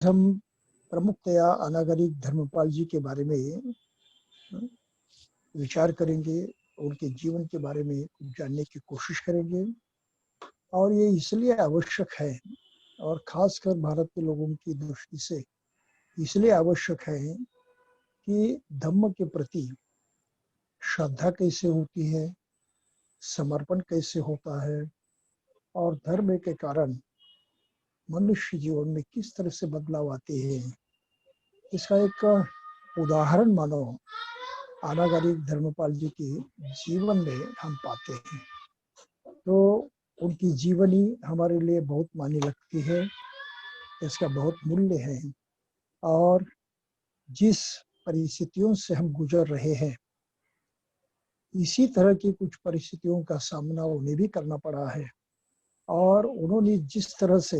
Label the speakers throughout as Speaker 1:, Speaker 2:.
Speaker 1: हम प्रमुखतया अनागरिक धर्मपाल जी के बारे में विचार करेंगे, उनके जीवन के बारे में जानने की कोशिश करेंगे। और ये इसलिए आवश्यक है, और खासकर भारत के लोगों की दृष्टि से इसलिए आवश्यक है कि धम्म के प्रति श्रद्धा कैसे होती है, समर्पण कैसे होता है, और धर्म के कारण मनुष्य जीवन में किस तरह से बदलाव आते हैं। इसका एक उदाहरण मानो अनागरिक धर्मपाल जी के जीवन में हम पाते हैं। तो उनकी जीवनी हमारे लिए बहुत मायने रखती है, इसका बहुत मूल्य है। और जिस परिस्थितियों से हम गुजर रहे हैं, इसी तरह की कुछ परिस्थितियों का सामना उन्हें भी करना पड़ा है, और उन्होंने जिस तरह से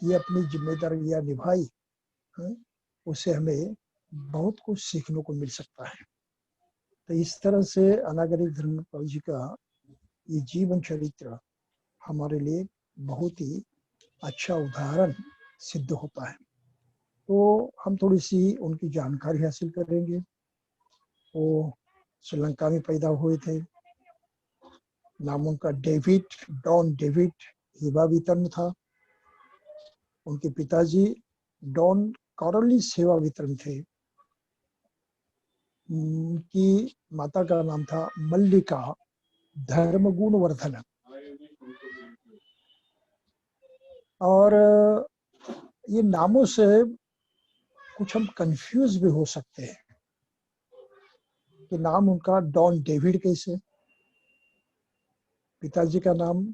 Speaker 1: ये अपनी जिम्मेदारियां निभाई उससे हमें बहुत कुछ सीखने को मिल सकता है। तो इस तरह से अनागरिक धर्मपाल जी का ये जीवन चरित्र हमारे लिए बहुत ही अच्छा उदाहरण सिद्ध होता है। तो हम थोड़ी सी उनकी जानकारी हासिल करेंगे। वो श्रीलंका में पैदा हुए थे। नाम उनका डॉन डेविड सेवावितरण था। उनके पिताजी डॉन कॉरलिस सेवावितरण थे। उनकी माता का नाम था मल्लिका धर्मगुणवर्धन। और ये नामों से कुछ हम कंफ्यूज भी हो सकते हैं कि नाम उनका डॉन डेविड कैसे, पिताजी का नाम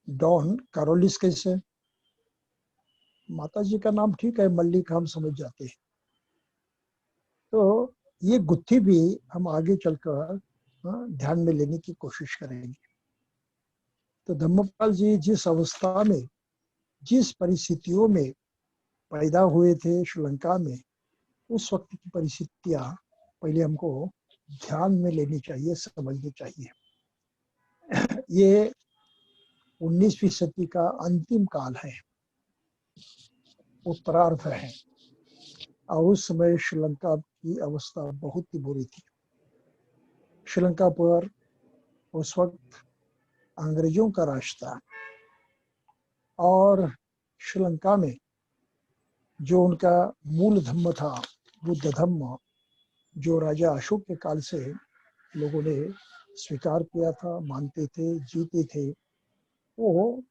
Speaker 1: डॉन कैरोलिस कैसे, माताजी का नाम ठीक है मल्लिका, हम समझ जाते हैं। तो ये गुत्थी भी हम आगे चलकर ध्यान में लेने की कोशिश करेंगे। तो धम्मपाल जी जिस अवस्था में, जिस परिस्थितियों में पैदा हुए थे श्रीलंका में, उस वक्त की परिस्थितियां पहले हमको ध्यान में लेनी चाहिए, समझनी चाहिए। ये 19वीं सदी का अंतिम काल है, उत्तरार्ध है, और उस समय श्रीलंका की अवस्था बहुत ही बुरी थी। श्रीलंका पर उस वक्त अंग्रेजों का राज था, और श्रीलंका में जो उनका मूल धम्म था, बुद्ध धम्म, जो राजा अशोक के काल से लोगों ने स्वीकार किया था, मानते थे, जीते थे, वो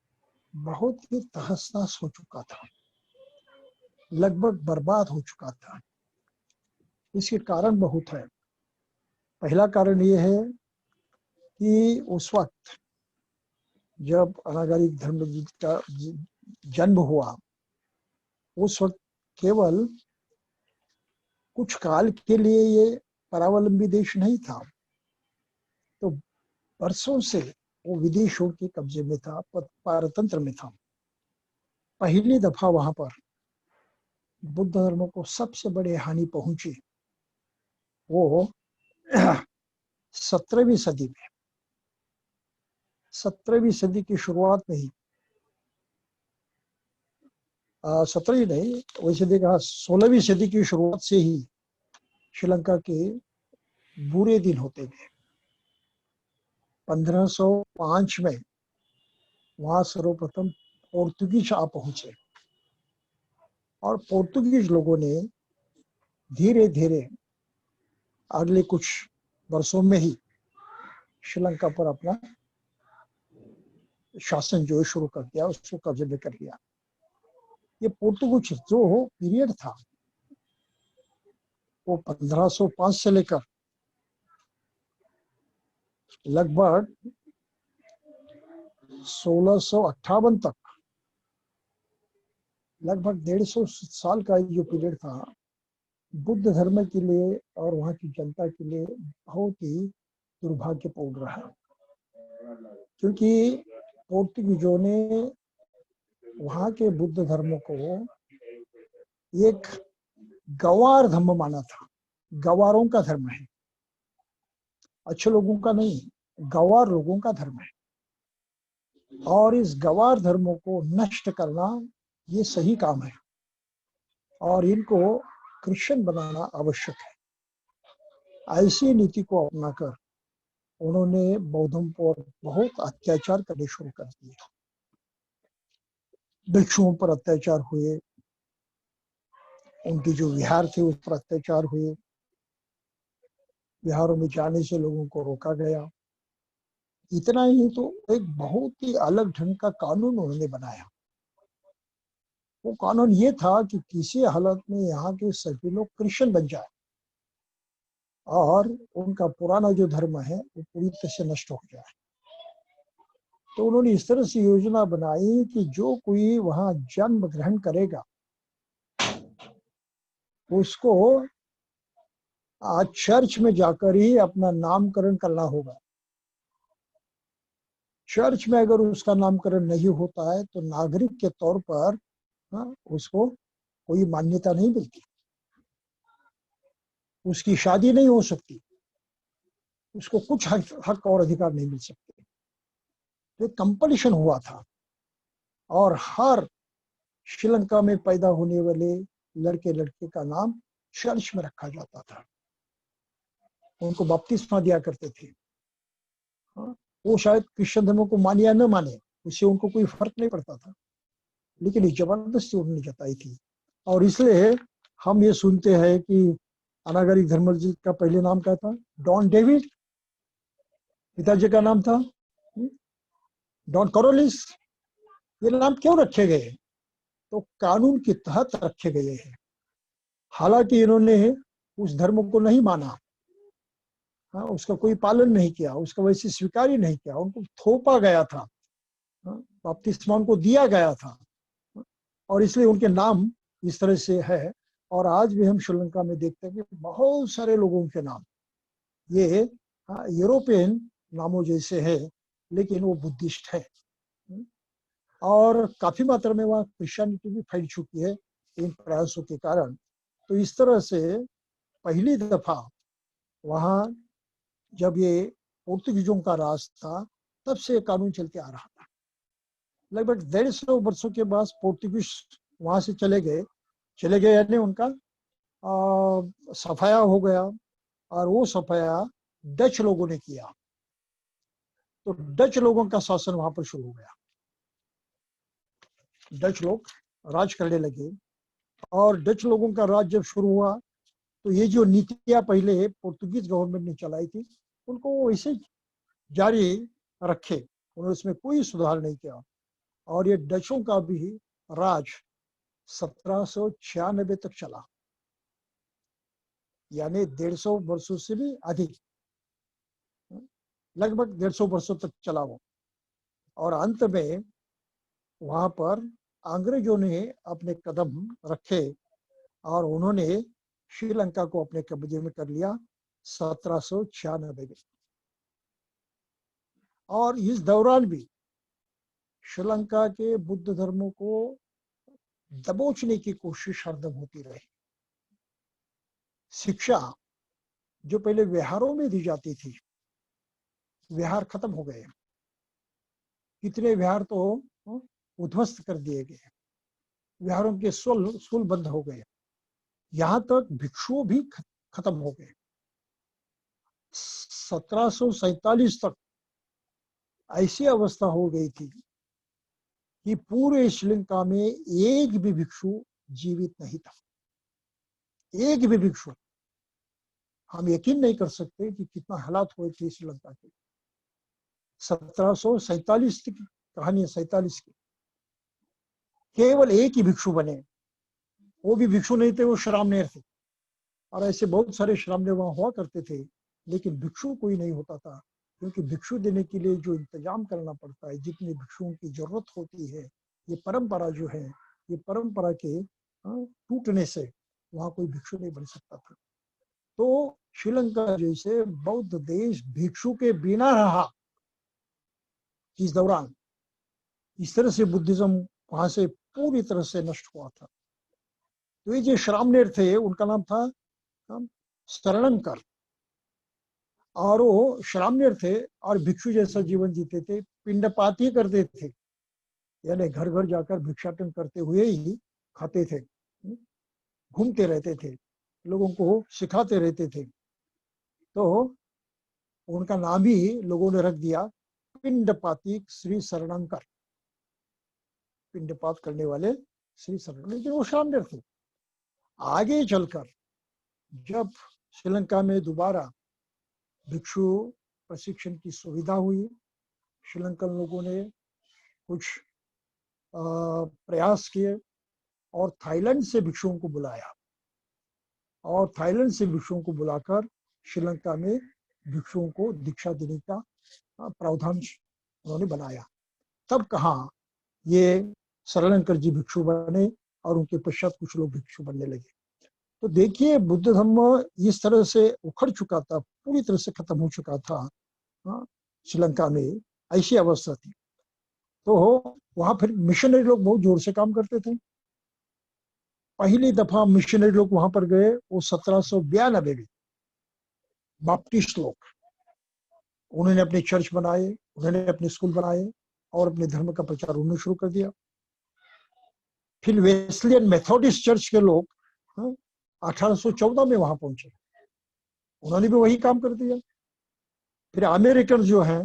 Speaker 1: बहुत ही तहस नहस हो चुका था, लगभग बर्बाद हो चुका था। इसके कारण बहुत है। पहला कारण ये है कि उस वक्त जब अनागरिक धर्म का जन्म हुआ, उस वक्त केवल कुछ काल के लिए ये परावलंबी देश नहीं था। तो वर्षों से वो विदेशों के कब्जे में था, पारतंत्र में था। पहली दफा वहां पर बुद्ध धर्म को सबसे बड़ी हानि पहुंची वो 17वीं सदी में। 17वीं सदी की शुरुआत में ही, 17वीं नहीं, वैसे देखा 16वीं सदी की शुरुआत से ही श्रीलंका के बुरे दिन होते गए। 1505 में वहां सर्वप्रथम पोर्तुगीज आ पहुंचे, और पोर्तुगीज लोगों ने धीरे धीरे अगले कुछ वर्षों में ही श्रीलंका पर अपना शासन जो शुरू कर दिया, उसको कब्जे में कर लिया। ये पोर्तुगीज जो पीरियड था वो 1505 से लेकर लगभग 1658 तक, लगभग 150 साल का जो पीरियड था, बुद्ध धर्म के लिए और वहां की जनता के लिए बहुत ही दुर्भाग्यपूर्ण रहा। क्योंकि पोर्तुगीजों ने वहां के बुद्ध धर्म को एक गंवार धर्म माना था। गंवारों का धर्म है, अच्छे लोगों का नहीं, गंवार लोगों का धर्म है। और इस गंवार धर्मों को नष्ट करना ये सही काम है। और इनको क्रिश्चियन बनाना आवश्यक है। ऐसी नीति को अपनाकर उन्होंने बौद्धों पर बहुत अत्याचार करने शुरू कर दिए। भिक्षुओं पर अत्याचार हुए, उनके जो विहार थे उस पर अत्याचार हुए, विहारों में जाने से लोगों को रोका गया। इतना ही तो एक बहुत ही अलग ढंग का कानून उन्होंने बनाया। वो कानून ये था कि किसी हालत में यहाँ के सभी लोग क्रिश्चियन बन जाए और उनका पुराना जो धर्म है वो पूरी तरह से नष्ट हो जाए। तो उन्होंने इस तरह से योजना बनाई कि जो कोई वहां जन्म ग्रहण करेगा उसको आज चर्च में जाकर ही अपना नामकरण करना होगा। चर्च में अगर उसका नामकरण नहीं होता है तो नागरिक के तौर पर उसको कोई मान्यता नहीं मिलती, उसकी शादी नहीं हो सकती, उसको कुछ हक और अधिकार नहीं मिल सकते। तो कंपल्शन हुआ था और हर श्रीलंका में पैदा होने वाले लड़के लड़के का नाम चर्च में रखा जाता था। उनको बपतिस्मा दिया करते थे। वो शायद क्रिश्चियन धर्म को माने या न माने, उससे उनको कोई फर्क नहीं पड़ता था, लेकिन ये जबरदस्ती उन्होंने जताई थी। और इसलिए हम ये सुनते हैं कि अनागरिक धर्मल जी का पहले नाम क्या था? Don David. पिताजी का नाम था डॉन करोलिस। ये नाम क्यों रखे गए? तो कानून के तहत रखे गए हैं। हालांकि इन्होंने उस धर्म को नहीं माना, उसका कोई पालन नहीं किया, उसका वैसे स्वीकार ही नहीं किया, उनको थोपा गया था, बपतिस्मा उनको दिया गया था और इसलिए उनके नाम इस तरह से है। और आज भी हम श्रीलंका में देखते हैं कि बहुत सारे लोगों के नाम ये यूरोपियन नामों जैसे है, लेकिन वो बुद्धिस्ट है। और काफी मात्रा में वहाँ क्रिश्चियनिटी भी फैल चुकी है इन प्रयासों के कारण। तो इस तरह से पहली दफा वहाँ जब ये पोर्तुगीजों का राज था तब से कानून चलते आ रहा था। लगभग 150 वर्षों के बाद पोर्तुगीज वहां से चले गए यानी उनका सफाया हो गया और वो सफाया डच लोगों ने किया। तो डच लोगों का शासन वहां पर शुरू हो गया, डच लोग राज करने लगे। और डच लोगों का राज जब शुरू हुआ तो ये जो नीतियां पहले पोर्तुगीज गवर्नमेंट ने चलाई थी उनको वैसे जारी रखे, उन्होंने इसमें कोई सुधार नहीं किया। और ये डचों का भी राज 1796 तक चला, यानी 150 वर्षों से भी अधिक, लगभग 150 वर्षों तक चला वो। और अंत में वहां पर अंग्रेजों ने अपने कदम रखे और उन्होंने श्रीलंका को अपने कब्जे में कर लिया 1796 में। और इस दौरान भी श्रीलंका के बुद्ध धर्मों को दबोचने की कोशिश हरदम होती रही। शिक्षा जो पहले विहारों में दी जाती थी, विहार खत्म हो गए, कितने विहार तो उध्वस्त कर दिए गए, विहारों के स्कूल बंद हो गए, यहां तक भिक्षु भी खत्म हो गए। 1747 तक ऐसी अवस्था हो गई थी कि पूरे श्रीलंका में एक भी भिक्षु जीवित नहीं था, एक भी भिक्षु। हम यकीन नहीं कर सकते कि कितना हालात हुए थे श्रीलंका के। 1747 की कहानी है, 47 की। केवल एक ही भिक्षु बने, वो भी भिक्षु नहीं थे, वो श्रामणेर थे। और ऐसे बहुत सारे श्रामणेर वहां हुआ करते थे, लेकिन भिक्षु कोई नहीं होता था, क्योंकि भिक्षु देने के लिए जो इंतजाम करना पड़ता है, जितने भिक्षुओं की जरूरत होती है, ये परंपरा जो है, ये परंपरा के टूटने से वहां कोई भिक्षु नहीं बन सकता था। तो श्रीलंका जैसे बौद्ध देश भिक्षु के बिना रहा इस दौरान। इस तरह से बुद्धिज्म वहां से पूरी तरह से नष्ट हुआ था। तो ये जो श्रामणेर थे उनका नाम था शरणंकर, और वो श्रामणेर थे और भिक्षु जैसा जीवन जीते थे, पिंडपात ही करते थे, यानी घर घर जाकर भिक्षाटन करते हुए ही खाते थे। घूमते रहते थे, लोगों को सिखाते रहते थे। तो उनका नाम ही लोगों ने रख दिया पिंडपाती श्री शरणंकर, पिंडपात करने वाले श्री शरण। लेकिन वो शानदार थे। आगे चलकर जब श्रीलंका में दोबारा भिक्षु प्रशिक्षण की सुविधा हुई, श्रीलंकन लोगों ने कुछ प्रयास किए और थाईलैंड से भिक्षुओं को बुलाया, और थाईलैंड से भिक्षुओं को बुलाकर श्रीलंका में भिक्षुओं को दीक्षा देने का प्रावधान उन्होंने बनाया। तब कहाँ ये शरणंकर जी भिक्षु बने और उनके पश्चात कुछ लोग भिक्षु बनने लगे। तो देखिए, बुद्ध धर्म इस तरह से उखड़ चुका था, पूरी तरह से खत्म हो चुका था श्रीलंका में, ऐसी अवस्था थी। तो वहां फिर मिशनरी लोग बहुत जोर से काम करते थे। पहली दफा मिशनरी लोग वहां पर गए वो 1792 में, बाप्टिस्ट लोग। उन्होंने अपने चर्च बनाए, उन्होंने अपने स्कूल बनाए और अपने धर्म का प्रचार उन्होंने शुरू कर दिया। फिर वेस्लियन मेथोडिस्ट चर्च के लोग 1814 में वहां पहुंचे, उन्होंने भी वही काम कर दिया। फिर अमेरिकन जो हैं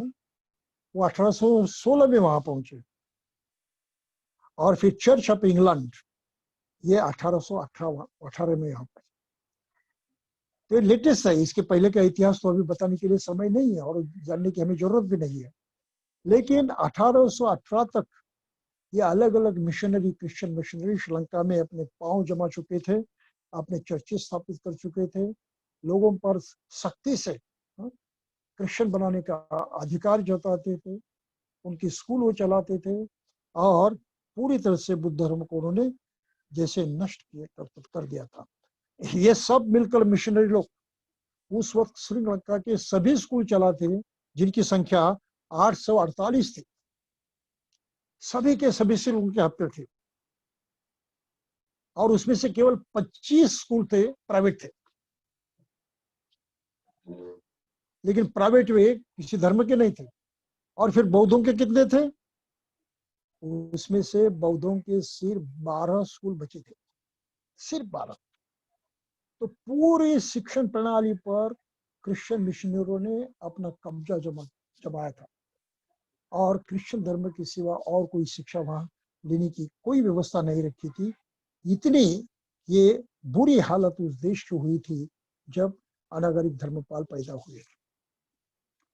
Speaker 1: वो 1816 में वहां पहुंचे, और फिर चर्च ऑफ इंग्लैंड ये 1818 में यहाँ पर। तो लेटेस्ट है, इसके पहले का इतिहास तो अभी बताने के लिए समय नहीं है और जानने की हमें जरूरत भी नहीं है। लेकिन 1818 तक ये अलग अलग मिशनरी, क्रिश्चियन मिशनरी श्रीलंका में अपने पांव जमा चुके थे, अपने चर्चेस स्थापित कर चुके थे, लोगों पर सख्ती से क्रिश्चियन बनाने का अधिकार जताते थे, उनकी स्कूल वो चलाते थे, और पूरी तरह से बुद्ध धर्म को उन्होंने जैसे नष्ट कर दिया था। ये सब मिलकर मिशनरी लोग उस वक्त श्रीलंका के सभी स्कूल चलाते थे, जिनकी संख्या 848 थी। सभी के सभी सिर्फ उनके हाथ पे थे, और उसमें से केवल 25 स्कूल थे प्राइवेट थे। लेकिन प्राइवेट वे किसी धर्म के नहीं थे। और फिर बौद्धों के कितने थे? उसमें से बौद्धों के सिर्फ 12 स्कूल बचे थे, सिर्फ 12। तो पूरी शिक्षण प्रणाली पर क्रिश्चियन मिशनरियों ने अपना कब्जा जमाया था, और क्रिश्चियन धर्म के सिवा और कोई शिक्षा वहां लेने की कोई व्यवस्था नहीं रखी थी। इतनी ये बुरी हालत उस देश की हुई थी जब अनागरिक धर्मपाल पैदा हुए।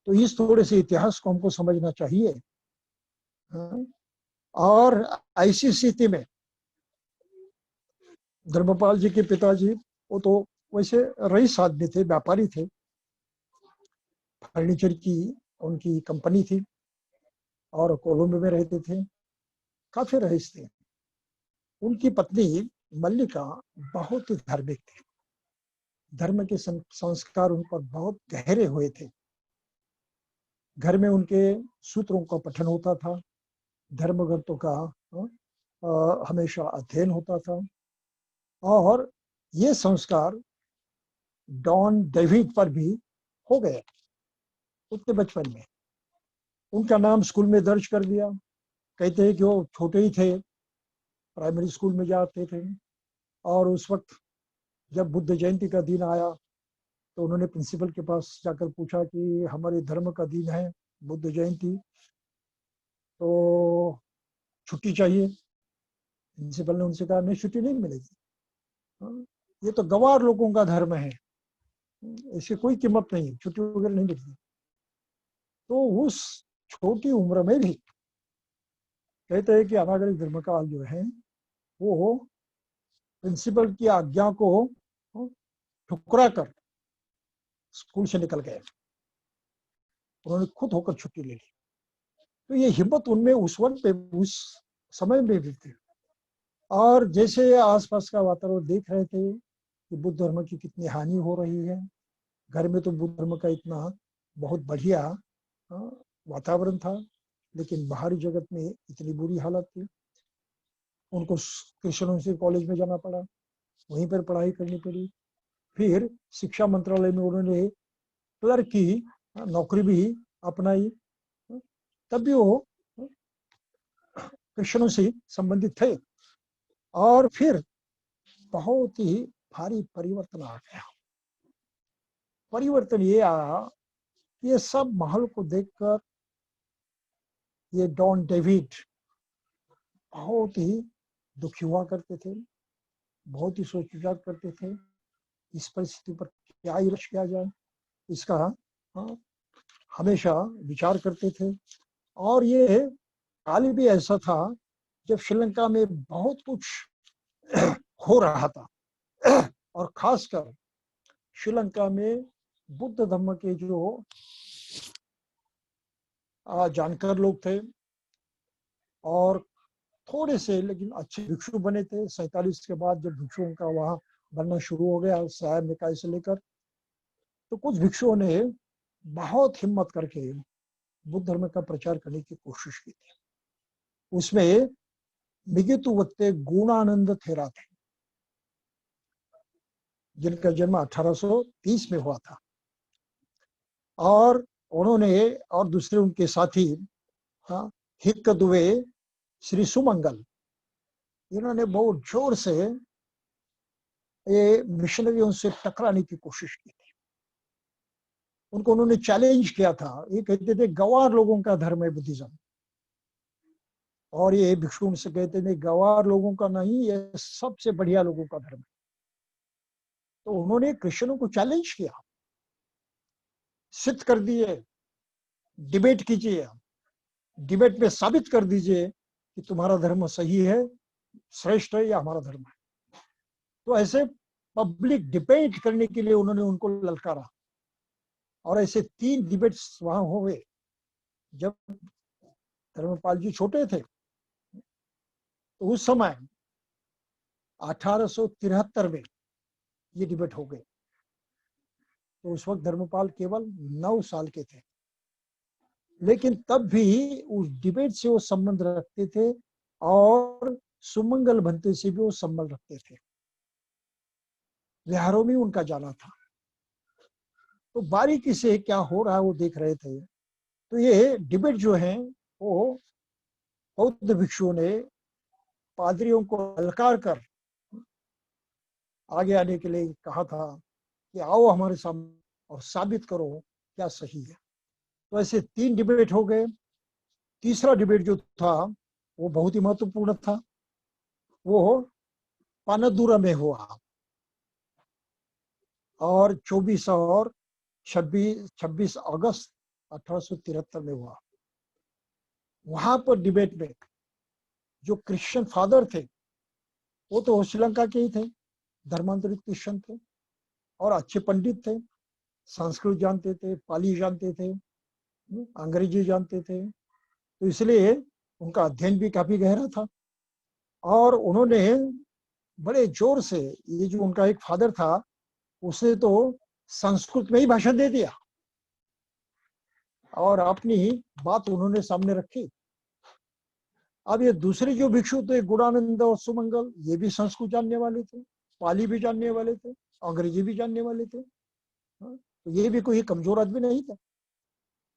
Speaker 1: तो इस थोड़े से इतिहास को हमको समझना चाहिए। और ऐसी स्थिति में धर्मपाल जी के पिताजी, वो तो वैसे रईस आदमी थे, व्यापारी थे, फर्नीचर की उनकी कंपनी थी और कोलंबो में रहते थे, काफी रईस थे। उनकी पत्नी मल्लिका बहुत ही धार्मिक थी, धर्म के संस्कार उन पर बहुत गहरे हुए थे। घर में उनके सूत्रों का पठन होता था, धर्म ग्रंथों का हमेशा अध्ययन होता था, और ये संस्कार डॉन डेविड पर भी हो गए उतने बचपन में। उनका नाम स्कूल में दर्ज कर दिया। कहते हैं कि वो छोटे ही थे, प्राइमरी स्कूल में जाते थे, और उस वक्त जब बुद्ध जयंती का दिन आया तो उन्होंने प्रिंसिपल के पास जाकर पूछा कि हमारे धर्म का दिन है बुद्ध जयंती, तो छुट्टी चाहिए। प्रिंसिपल ने उनसे कहा नहीं, छुट्टी नहीं मिलेगी, ये तो गवार लोगों का धर्म है, इसकी कोई कीमत नहीं है, छुट्टी वगैरह नहीं मिलती। तो उस छोटी उम्र में भी कहते हैं कि अनागरिक धर्मकाल जो है वो प्रिंसिपल की आज्ञा को ठुकरा कर स्कूल से निकल गए, उन्होंने खुद होकर छुट्टी ले ली। तो ये हिम्मत उनमें उस वक्त उस समय में भी थी। और जैसे आसपास का वातावरण देख रहे थे कि बुद्ध धर्म की कितनी हानि हो रही है, घर में तो बुद्ध धर्म का इतना बहुत बढ़िया वातावरण था, लेकिन बाहरी जगत में इतनी बुरी हालत थी। उनको क्रिश्चियन यूनिवर्सिटी कॉलेज में जाना पड़ा, वहीं पर पढ़ाई करनी पड़ी। फिर शिक्षा मंत्रालय में उन्होंने क्लर्क की नौकरी भी अपनाई, तब भी वो क्रिश्चियनों से संबंधित थे। और फिर बहुत ही भारी परिवर्तन आ गया। परिवर्तन ये आया कि ये सब माहौल को देखकर ये डॉन डेविड बहुत ही दुखी हुआ करते थे, बहुत ही सोच विचार करते थे इस परिस्थिति पर क्या इलाज किया जाए, इसका हाँ, हमेशा विचार करते थे। और ये काल भी ऐसा था जब श्रीलंका में बहुत कुछ हो रहा था, और खासकर श्रीलंका में बुद्ध धर्म के जो जानकार लोग थे और थोड़े से लेकिन अच्छे भिक्षु बने थे। 47 के बाद जब भिक्षुओं का वहाँ बनना शुरू हो गया साहेब निकाय से लेकर, तो कुछ भिक्षुओं ने बहुत हिम्मत करके बुद्ध धर्म का प्रचार करने की कोशिश की थी। उसमें मिगितुवत्ते गुणानंद थेरा थे, जिनका जन्म 1830 में हुआ था, और उन्होंने और दूसरे उनके साथी हिक्कदुवे श्री सुमंगल, इन्होंने बहुत जोर से ये मिशनरियों से टकराने की कोशिश की थी। उनको उन्होंने चैलेंज किया था। ये कहते थे गंवार लोगों का धर्म है बुद्धिज्म, और ये भिक्षु उनसे कहते थे गंवार लोगों का नहीं, ये सबसे बढ़िया लोगों का धर्म है। तो उन्होंने क्रिश्चियनों को चैलेंज किया, सिद्ध कर दिए, डिबेट कीजिए, डिबेट में साबित कर दीजिए कि तुम्हारा धर्म सही है, श्रेष्ठ है, या हमारा धर्म है। तो ऐसे पब्लिक डिबेट करने के लिए उन्होंने उनको ललकारा, और ऐसे 3 डिबेट्स वहां हुए। जब धर्मपाल जी छोटे थे तो उस समय 1873 में ये डिबेट हो गए। तो उस वक्त धर्मपाल केवल 9 साल के थे, लेकिन तब भी उस डिबेट से वो संबंध रखते थे, और सुमंगल भंते से भी वो संबंध रखते थे। बिहारों में उनका जाना था, तो बारीकी से क्या हो रहा है वो देख रहे थे। तो ये डिबेट जो है वो बौद्ध भिक्षुओं ने पादरियों को ललकार कर आगे आने के लिए कहा था कि आओ हमारे सामने और साबित करो क्या सही है। तो ऐसे 3 डिबेट हो गए। तीसरा डिबेट जो था वो बहुत ही महत्वपूर्ण था, वो पानादुरा में हुआ, और 24 और 26 अगस्त 1873 में हुआ। वहां पर डिबेट में जो क्रिश्चियन फादर थे वो तो श्रीलंका के ही थे, धर्मांतरित क्रिश्चियन थे, और अच्छे पंडित थे, संस्कृत जानते थे, पाली जानते थे, अंग्रेजी जानते थे। तो इसलिए उनका अध्ययन भी काफी गहरा था, और उन्होंने बड़े जोर से, ये जो उनका एक फादर था उसने तो संस्कृत में ही भाषण दे दिया, और अपनी बात उन्होंने सामने रखी। अब ये दूसरे जो भिक्षु थे गुणानंद और सुमंगल, ये भी संस्कृत जानने वाले थे, पाली भी जानने वाले थे, अंग्रेजी भी जानने वाले थे। तो ये भी कोई कमजोर आदमी नहीं था।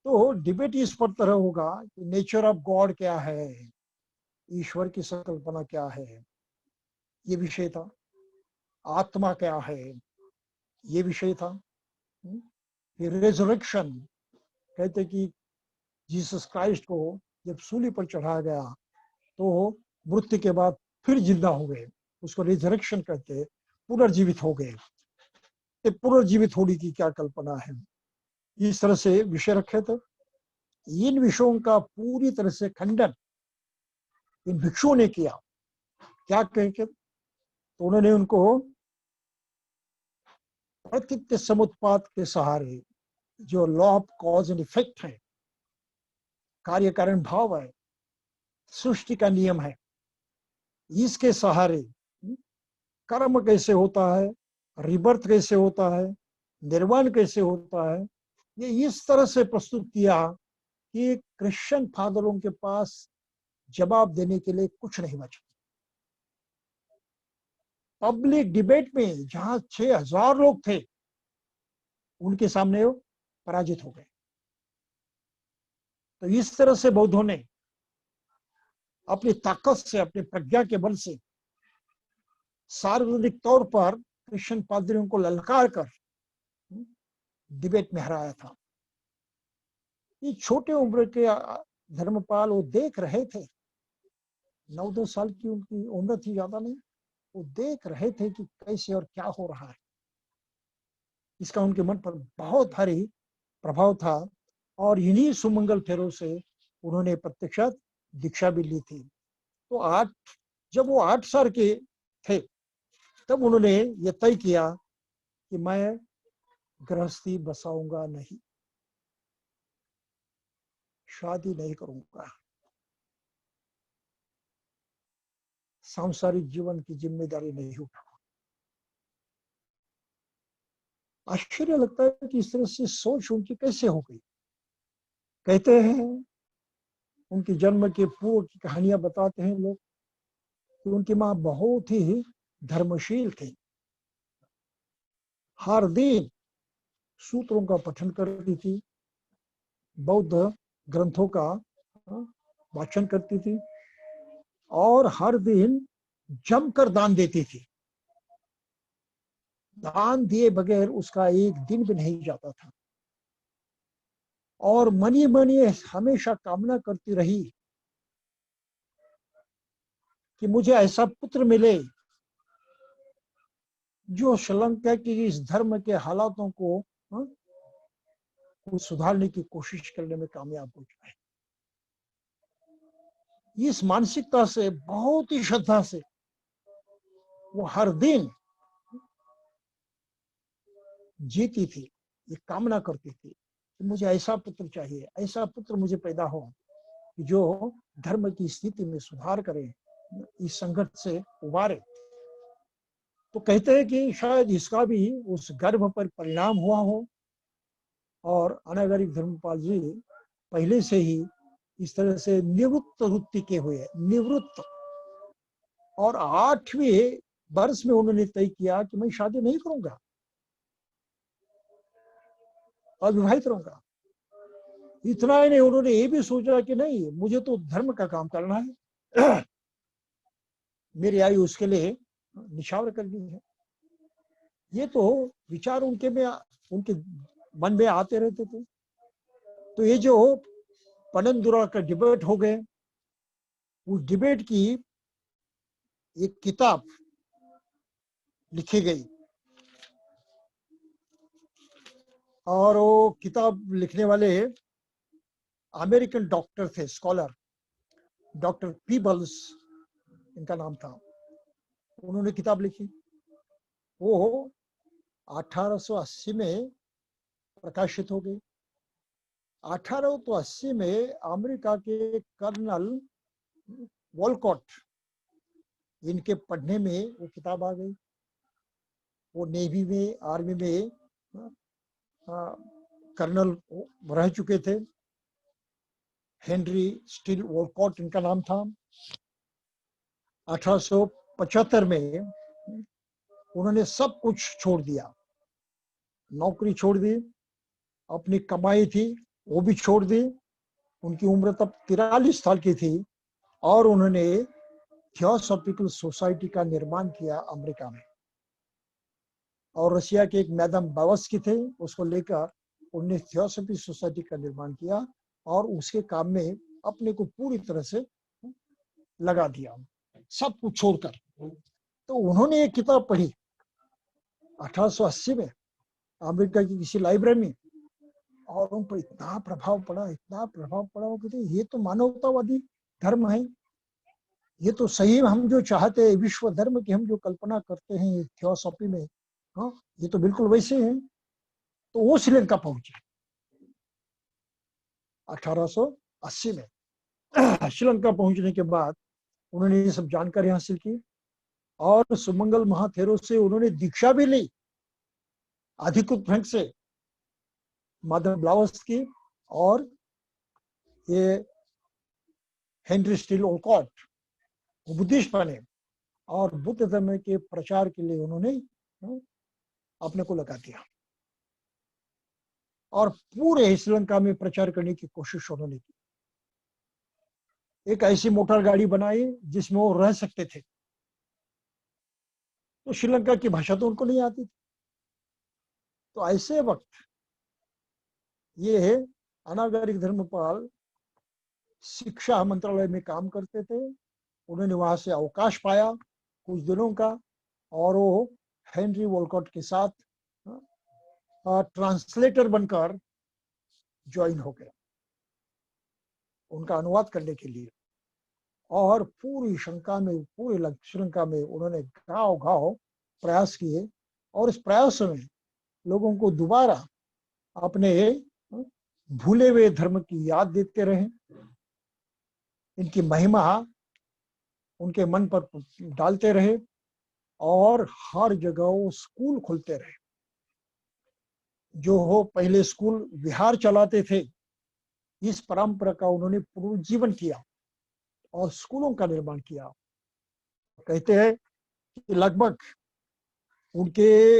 Speaker 1: तो डिबेट इस पर तरह होगा कि नेचर ऑफ गॉड क्या है, ईश्वर की संकल्पना क्या है, ये विषय था। आत्मा क्या है, ये विषय था। फिर रेजरेक्शन, कहते कि जीसस क्राइस्ट को जब सूली पर चढ़ाया गया तो मृत्यु के बाद फिर जिंदा हो गए, उसको रिजरेक्शन कहते हैं, पुनर्जीवित हो गए। पुनर्जीवित होने की क्या कल्पना है, इस तरह से विषय रखे थे। इन विषयों का पूरी तरह से खंडन इन भिक्षुओं ने किया। क्या कह के, तो उन्होंने उनको प्रकृति समुत्पाद के सहारे, जो law of cause and effect है, कार्य कारण भाव है, सृष्टि का नियम है, इसके सहारे कर्म कैसे होता है, रिबर्थ कैसे होता है, निर्वाण कैसे होता है, ये इस तरह से प्रस्तुत किया कि क्रिश्चियन फादरों के पास जवाब देने के लिए कुछ नहीं बचा। पब्लिक डिबेट में जहां 6000 लोग थे, उनके सामने वो पराजित हो गए। तो इस तरह से बौद्धों ने अपनी ताकत से, अपनी प्रज्ञा के बल से सार्वजनिक तौर पर क्रिश्चियन पादरियों को ललकार कर डिबेट में हराया था। ये छोटे उम्र के धर्मपाल वो देख रहे थे, 9-10 साल की उनकी उम्र थी, ज्यादा नहीं, वो देख रहे थे कि कैसे और क्या हो रहा है। इसका उनके मन पर बहुत भारी प्रभाव था और इन्हीं सुमंगल फेरों से उन्होंने प्रत्यक्षात दीक्षा भी ली थी। तो जब वो 8 साल के थे तब उन्होंने ये तय किया कि मैं गृहस्थी बसाऊंगा नहीं, शादी नहीं करूंगा, सांसारिक जीवन की जिम्मेदारी नहीं उठाऊंगा। आश्चर्य लगता है कि इस तरह से सोच उनकी कैसे हो गई। कहते हैं उनके जन्म के पूर्व की कहानियां बताते हैं लोग कि उनकी माँ बहुत ही धर्मशील थी, हर दिन सूत्रों का पठन करती थी, बौद्ध ग्रंथों का वाचन करती थी और हर दिन जमकर दान देती थी। दान दिए बगैर उसका एक दिन भी नहीं जाता था और मनी मनी हमेशा कामना करती रही कि मुझे ऐसा पुत्र मिले जो श्रीलंका की इस धर्म के हालातों को सुधारने की कोशिश करने में कामयाब हो जाए। इस मानसिकता से, बहुत ही श्रद्धा से वो हर दिन जीती थी, ये कामना करती थी कि मुझे ऐसा पुत्र चाहिए, ऐसा पुत्र मुझे पैदा हो जो धर्म की स्थिति में सुधार करे, इस संघर्ष से उबारे। तो कहते हैं कि शायद इसका भी उस गर्भ पर परिणाम हुआ हो और अनागरिक धर्मपाल जी पहले से ही इस तरह से निवृत्त वृत्ति के हुए, निवृत्त, और 8वें वर्ष में उन्होंने तय किया कि मैं शादी नहीं करूंगा, अविवाहित रहूंगा। इतना ही नहीं, उन्होंने ये भी सोचा कि नहीं, मुझे तो धर्म का काम करना है, मेरी आयु उसके लिए निछावर करनी है। ये तो विचार उनके मन में आते रहते थे। तो ये जो पनंदुरा का डिबेट हो गए, उस डिबेट की एक किताब लिखी गई और वो किताब लिखने वाले अमेरिकन डॉक्टर थे, स्कॉलर, डॉक्टर पीबल्स इनका नाम था। उन्होंने किताब लिखी, वो 1880 में प्रकाशित हो गई। 1880 में अमेरिका के कर्नल वॉलकॉट, इनके पढ़ने में वो किताब आ गई। वो नेवी में, आर्मी में कर्नल रह चुके थे। हेनरी स्टील वॉलकॉट इनका नाम था। 1875 में उन्होंने सब कुछ छोड़ दिया, नौकरी छोड़ दी, अपनी कमाई थी वो भी छोड़ दी। उनकी उम्र तब 43 साल की थी और उन्होंने थियोसॉफिकल सोसाइटी का निर्माण किया अमेरिका में। और रशिया के एक मैडम ब्लावत्स्की थे, उसको लेकर उन्होंने थियोसॉफी सोसाइटी का निर्माण किया और उसके काम में अपने को पूरी तरह से लगा दिया, सब कुछ छोड़कर। तो उन्होंने एक किताब पढ़ी 1880 में अमेरिका की किसी लाइब्रेरी में, और उन पर इतना प्रभाव पड़ा, इतना प्रभाव पड़ा कि ये तो मानवतावादी धर्म है, ये तो सही हम जो चाहते हैं, विश्व धर्म की हम जो कल्पना करते हैं थियोसॉफी में, हाँ, ये तो बिल्कुल वैसे है। तो वो श्रीलंका पहुंचे 1880 में। श्रीलंका पहुंचने के बाद उन्होंने ये सब जानकारी हासिल की और सुमंगल महाथेरो से उन्होंने दीक्षा भी ली अधिकृत ढंग से, मदर ब्लावत्स्की और ये हेनरी स्टील वॉलकॉट बुद्धिस्ट बने और बुद्ध धर्म के प्रचार के लिए उन्होंने अपने को लगा दिया और पूरे श्रीलंका में प्रचार करने की कोशिश उन्होंने की। एक ऐसी मोटर गाड़ी बनाई जिसमें वो रह सकते थे तो श्रीलंका की भाषा तो उनको नहीं आती थी। तो ऐसे वक्त ये अनागरिक धर्मपाल शिक्षा मंत्रालय में काम करते थे। उन्होंने वहां से अवकाश पाया कुछ दिनों का, और वो हेनरी वॉलकॉट के साथ ट्रांसलेटर बनकर ज्वाइन हो गया उनका अनुवाद करने के लिए। और पूरी श्रीलंका में उन्होंने गांव गांव प्रयास किए, और इस प्रयास में लोगों को दोबारा अपने भूले हुए धर्म की याद देते रहे, इनकी महिमा उनके मन पर डालते रहे, और हर जगह वो स्कूल खुलते रहे। जो हो पहले स्कूल विहार चलाते थे, इस परंपरा का उन्होंने पुनर्जीवन किया और स्कूलों का निर्माण किया। कहते हैं कि लगभग उनके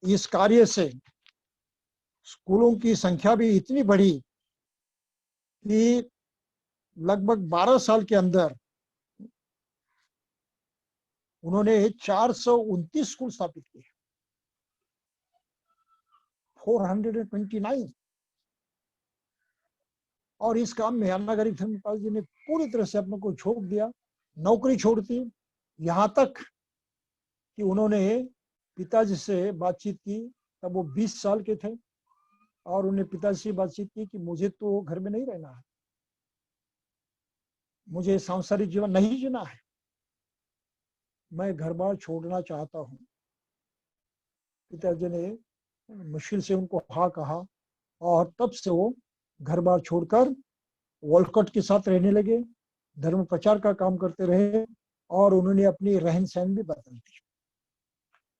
Speaker 1: इस कार्य से स्कूलों की संख्या भी इतनी बढ़ी कि लगभग 12 साल के अंदर उन्होंने 429 स्कूल स्थापित किए, 429। और इस काम में अनागरिक धर्मपाल जी ने पूरी तरह से अपने को झोंक दिया, नौकरी छोड़ दी। यहाँ तक कि उन्होंने पिताजी से बातचीत की, तब वो 20 साल के थे, और उन्हें पिताजी से बातचीत की कि मुझे तो घर में नहीं रहना है, मुझे सांसारिक जीवन नहीं जीना है, मैं घर बार छोड़ना चाहता हूँ। पिताजी ने मुश्किल से उनको हाँ कहा, और तब से वो घर बार छोड़कर वॉलकॉट के साथ रहने लगे, धर्म प्रचार का काम करते रहे, और उन्होंने अपनी रहन सहन भी बदल दी।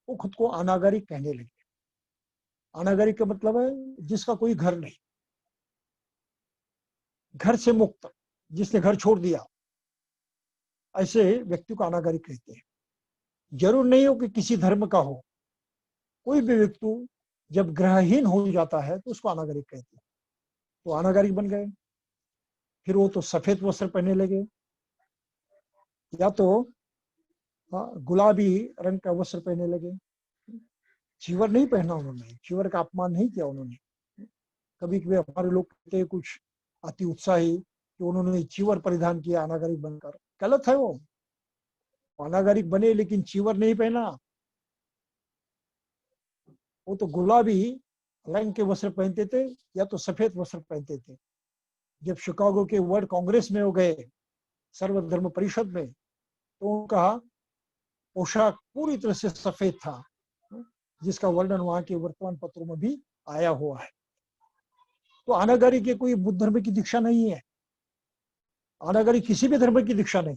Speaker 1: वो खुद को अनागरिक कहने लगे। अनागरिक का मतलब है जिसका कोई घर नहीं, घर से मुक्त, जिसने घर छोड़ दिया, ऐसे व्यक्ति को अनागरिक कहते हैं। जरूर नहीं हो कि किसी धर्म का हो, कोई भी व्यक्ति जब ग्रहहीन हो जाता है तो उसको अनागरिक कहते हैं। तो अनागरिक बन गए। फिर वो तो सफेद वस्त्र पहनने लगे, या तो गुलाबी रंग का वस्त्र पहनने लगे। चीवर नहीं पहना उन्होंने, चीवर का अपमान नहीं किया उन्होंने। कभी कभी हमारे लोग कहते हैं कुछ अति उत्साही कि उन्होंने चीवर परिधान किया अनागरिक बनकर, गलत है। वो अनागरिक बने लेकिन चीवर नहीं पहना, वो तो गुलाबी रंग के वस्त्र पहनते थे या तो सफेद वस्त्र पहनते थे। जब शिकागो के वर्ल्ड कांग्रेस में हो गए, सर्वधर्म परिषद में, तो उनका पोशाक पूरी तरह से सफेद था, जिसका वर्णन वहां के वर्तमान पत्रों में भी आया हुआ है। तो अनागरी के कोई बुद्ध धर्म की दीक्षा नहीं है, अनागरी किसी भी धर्म की दीक्षा नहीं।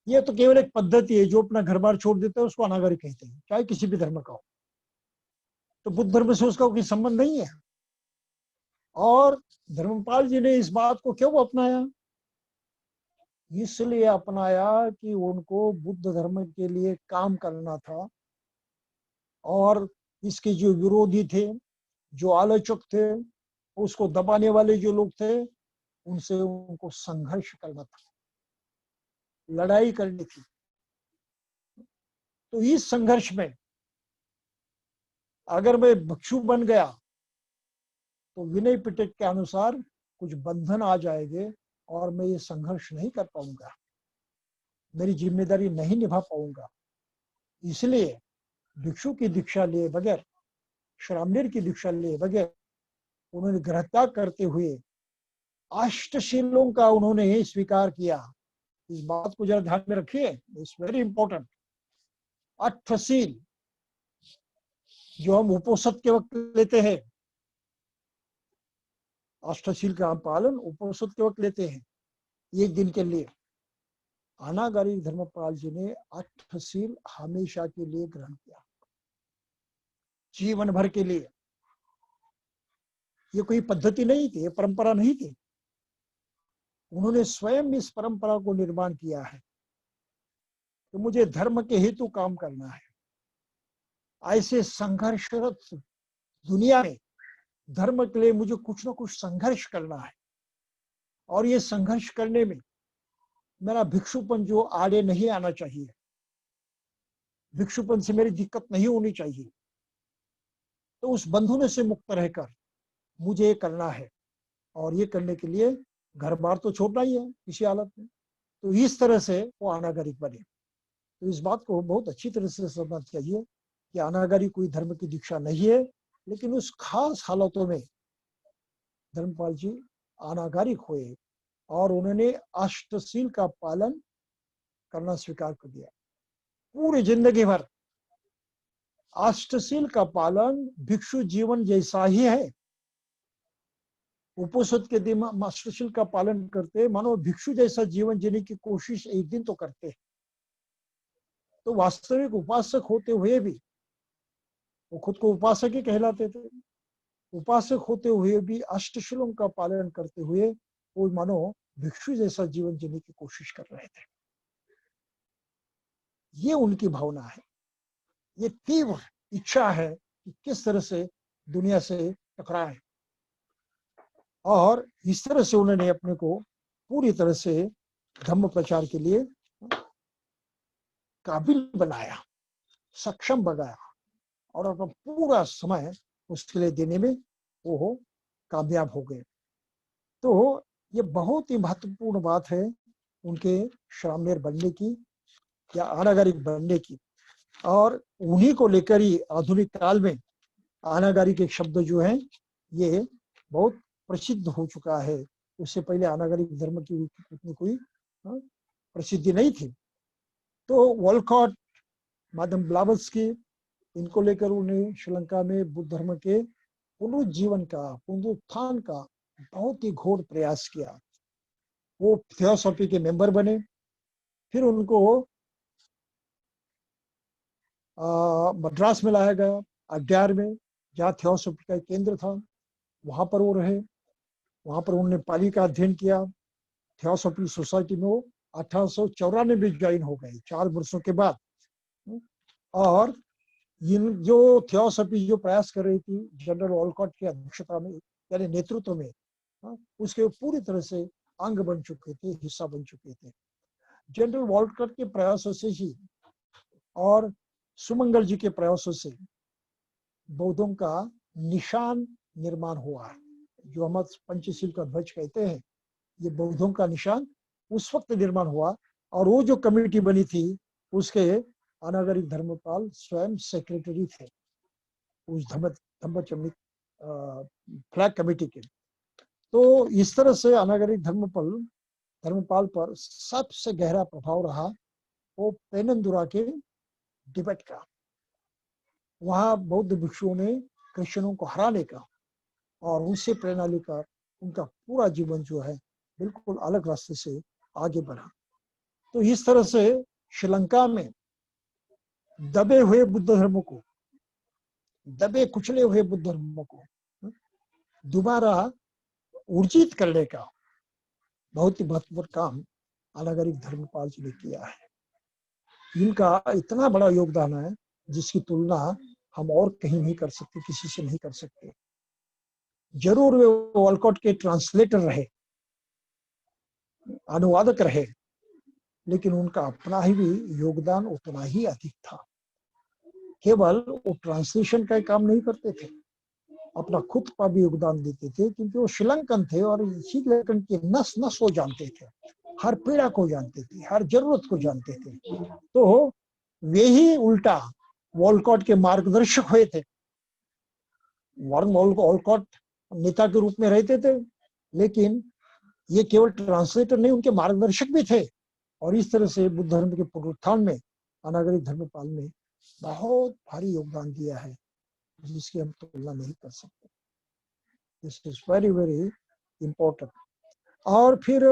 Speaker 1: यह तो केवल एक पद्धति है, जो अपना घर बार छोड़ देता है उसको अनागरी कहते हैं, चाहे किसी भी धर्म का हो। तो बुद्ध धर्म से उसका कोई संबंध नहीं है। और धर्मपाल जी ने इस बात को क्यों अपनाया? इसलिए अपनाया कि उनको बुद्ध धर्म के लिए काम करना था, और इसके जो विरोधी थे, जो आलोचक थे, उसको दबाने वाले जो लोग थे, उनसे उनको संघर्ष करना था, लड़ाई करनी थी। तो इस संघर्ष में अगर मैं भिक्षु बन गया तो विनय पिटक के अनुसार कुछ बंधन आ जाएंगे, और मैं ये संघर्ष नहीं कर पाऊंगा, मेरी जिम्मेदारी नहीं निभा पाऊंगा। इसलिए भिक्षु की दीक्षा लिए बगैर, श्रामणेर की दीक्षा लिए बगैर, उन्होंने गृहत्याग करते हुए अष्टशीलों का उन्होंने स्वीकार किया। इस बात को जरा ध्यान में रखिए, इट्स वेरी इंपॉर्टेंट। अष्टशील जो हम उपोषद के वक्त लेते हैं, अष्टशील का हम पालन उपोषद के वक्त लेते हैं एक दिन के लिए। अनागरिक धर्मपाल जी ने अष्टशील हमेशा के लिए ग्रहण किया, जीवन भर के लिए। ये कोई पद्धति नहीं थी, ये परंपरा नहीं थी, उन्होंने स्वयं इस परंपरा को निर्माण किया है कि मुझे धर्म के हेतु काम करना है। ऐसे संघर्षरत दुनिया में धर्म के लिए मुझे कुछ ना कुछ संघर्ष करना है, और ये संघर्ष करने में मेरा भिक्षुपन जो आड़े नहीं आना चाहिए। भिक्षुपन से मेरी दिक्कत नहीं होनी चाहिए, तो उस बंधन से मुक्त रहकर मुझे ये करना है, और ये करने के लिए घर बार तो छोड़ना ही है किसी हालत में। तो इस तरह से वो अनागरिक बने। तो इस बात को बहुत अच्छी तरह से समझना चाहिए कि अनागरिक कोई धर्म की दीक्षा नहीं है, लेकिन उस खास हालतों में धर्मपाल जी अनागरिक हुए और उन्होंने अष्टशील का पालन करना स्वीकार कर दिया। पूरी जिंदगी भर अष्टशील का पालन भिक्षु जीवन जैसा ही है। उपोषद के दिन अष्टशील का पालन करते मानो भिक्षु जैसा जीवन जीने की कोशिश एक दिन तो करते। तो वास्तविक उपासक होते हुए भी, वो खुद को उपासक ही कहलाते थे, उपासक होते हुए भी अष्टशीलों का पालन करते हुए वो मानो भिक्षु जैसा जीवन जीने की कोशिश कर रहे थे। ये उनकी भावना है, ये तीव्र इच्छा है कि किस तरह से दुनिया से टकराए, और इस तरह से उन्होंने अपने को पूरी तरह से धर्म प्रचार के लिए काबिल बनाया, सक्षम बनाया, और अपना पूरा समय उसके लिए देने में वो कामयाब हो गए। तो ये बहुत ही महत्वपूर्ण बात है उनके श्रामणेर बनने की या अनागरिक बनने की, और उन्हीं को लेकर ही आधुनिक काल में अनागरिक एक शब्द जो है ये बहुत प्रसिद्ध हो चुका है। उससे पहले अनागरिक धर्म की उतनी कोई प्रसिद्धि नहीं थी। तो वॉलकॉट, माधव ब्लावत्स्की, इनको लेकर उन्हें श्रीलंका में बुद्ध धर्म के पुनरुज्जीवन का, पुनरुत्थान का बहुत ही घोर प्रयास किया। वो थियोसॉफी के मेंबर बने, फिर उनको मद्रास में लाया गया, अड्यार में, जहाँ थियोसॉफी का केंद्र था, वहां पर वो रहे। वहां पर उन्होंने पाली का अध्ययन किया। थियोसॉफी सोसाइटी में वो 1894 में ज्वाइन हो गए, 4 वर्षों के बाद। और इन जो थियोसॉफी जो प्रयास कर रही थी जनरल वॉलकॉट की अध्यक्षता में, यानी नेतृत्व में, उसके पूरी तरह से अंग बन चुके थे, हिस्सा बन चुके थे। जनरल वॉलकॉट के प्रयासों से ही और सुमंगल जी के प्रयासों से बौद्धों का निशान निर्माण हुआ। जो हम पंचशील का ध्वज कहते हैं, ये बौद्धों का निशान उस वक्त निर्माण हुआ। और वो जो कमेटी बनी थी उसके अनागरिक धर्मपाल स्वयं सेक्रेटरी थे उस धम्मचक्र फ्लैग कमेटी के। तो इस तरह से अनागरिक धर्मपाल पर सबसे गहरा प्रभाव रहा वो पेनंदुरा के डिबेट का। वहां बौद्ध भिक्षुओं ने क्रिश्चियनों को हराने का और उनसे प्रेरणा लेकर उनका पूरा जीवन जो है बिल्कुल अलग रास्ते से आगे बढ़ा। तो इस तरह से श्रीलंका में दबे हुए बुद्ध धर्म को, दबे कुचले हुए बुद्ध धर्म को दोबारा ऊर्जित करने का बहुत ही महत्वपूर्ण काम अनागरिक धर्मपाल जी ने किया है। इनका इतना बड़ा योगदान है जिसकी तुलना हम और कहीं नहीं कर सकते, किसी से नहीं कर सकते। जरूर वे वॉलकॉट के ट्रांसलेटर रहे, अनुवादक रहे, लेकिन उनका अपना ही भी योगदान उतना ही अधिक था। केवल वो ट्रांसलेशन का काम नहीं करते थे, अपना खुद का भी योगदान देते थे, क्योंकि वो श्रीलंकन थे और श्रीलंकन की नस नस को जानते थे, हर पीड़ा को जानते थे, हर जरूरत को जानते थे। तो वे ही उल्टा वॉलकॉट के मार्गदर्शक हुए थे। वॉलकॉट नेता के रूप में रहते थे, लेकिन ये केवल ट्रांसलेटर नहीं, उनके मार्गदर्शक भी थे। और इस तरह से बुद्ध धर्म के पुनरुत्थान में अनागरिक धर्मपाल ने बहुत भारी योगदान दिया है, जिसकी हम तुलना नहीं कर सकते। This is very very important. और फिर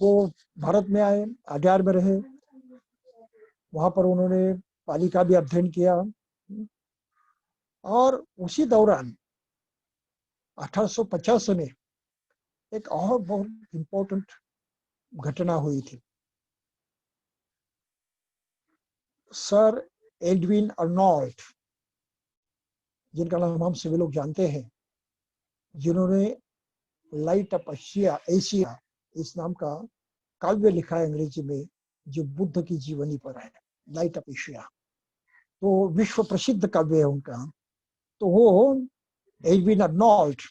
Speaker 1: वो भारत में आए, अड्यार में रहे, वहां पर उन्होंने पाली का भी अध्ययन किया। और उसी दौरान 1850 में एक और बहुत इम्पोर्टेंट घटना हुई थी। सर एडविन अर्नॉल्ट, जिनका नाम हम सभी लोग जानते हैं, जिन्होंने लाइट ऑफ एशिया इस नाम का काव्य लिखा है अंग्रेजी में, जो बुद्ध की जीवनी पर है। लाइट ऑफ एशिया, तो विश्व प्रसिद्ध काव्य है उनका। तो वो एडविन अर्नोल्ट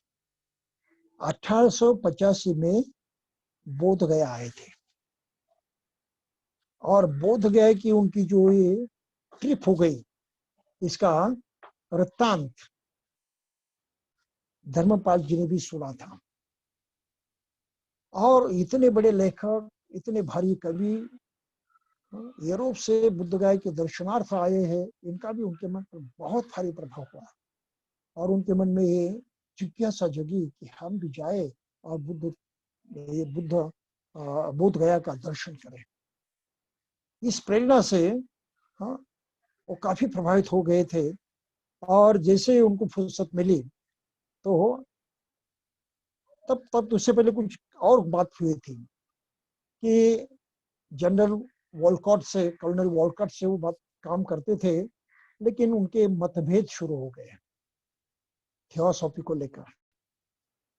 Speaker 1: 1885 में बोध गया आए थे, और बोध गया की उनकी जो ये ट्रिप हो गई, इसका वृत्तांत धर्मपाल जी ने भी सुना था। और इतने बड़े लेखक, इतने भारी कवि यूरोप से बुद्ध गया के दर्शनार्थ आए हैं, इनका भी उनके मन पर बहुत भारी प्रभाव हुआ, और उनके मन में ये जिज्ञासा जगी कि हम भी जाए और बुद्ध गया का दर्शन करें। इस प्रेरणा से हाँ, वो काफी प्रभावित हो गए थे। और जैसे उनको फुर्सत मिली, तो तब उससे पहले कुछ और बात हुई थी कि जनरल वॉलकॉट से, कर्नल वॉलकॉट से वो बात काम करते थे, लेकिन उनके मतभेद शुरू हो गए थियोसॉफी को लेकर।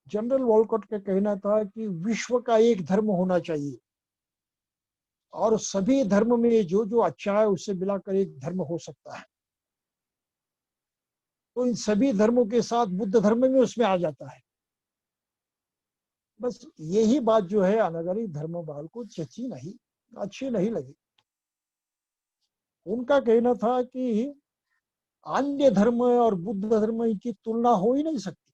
Speaker 1: जनरल वॉलकॉट का कहना था कि विश्व का एक धर्म होना चाहिए, और सभी धर्म में जो जो अच्छा है उससे मिलाकर एक धर्म हो सकता है। तो इन सभी धर्मों के साथ बुद्ध धर्म में उसमें आ जाता है। बस यही बात जो है अनागरिक धर्मवाद को जची नहीं, अच्छी नहीं लगी। उनका कहना था कि अन्य धर्म और बुद्ध धर्म की तुलना हो ही नहीं सकती,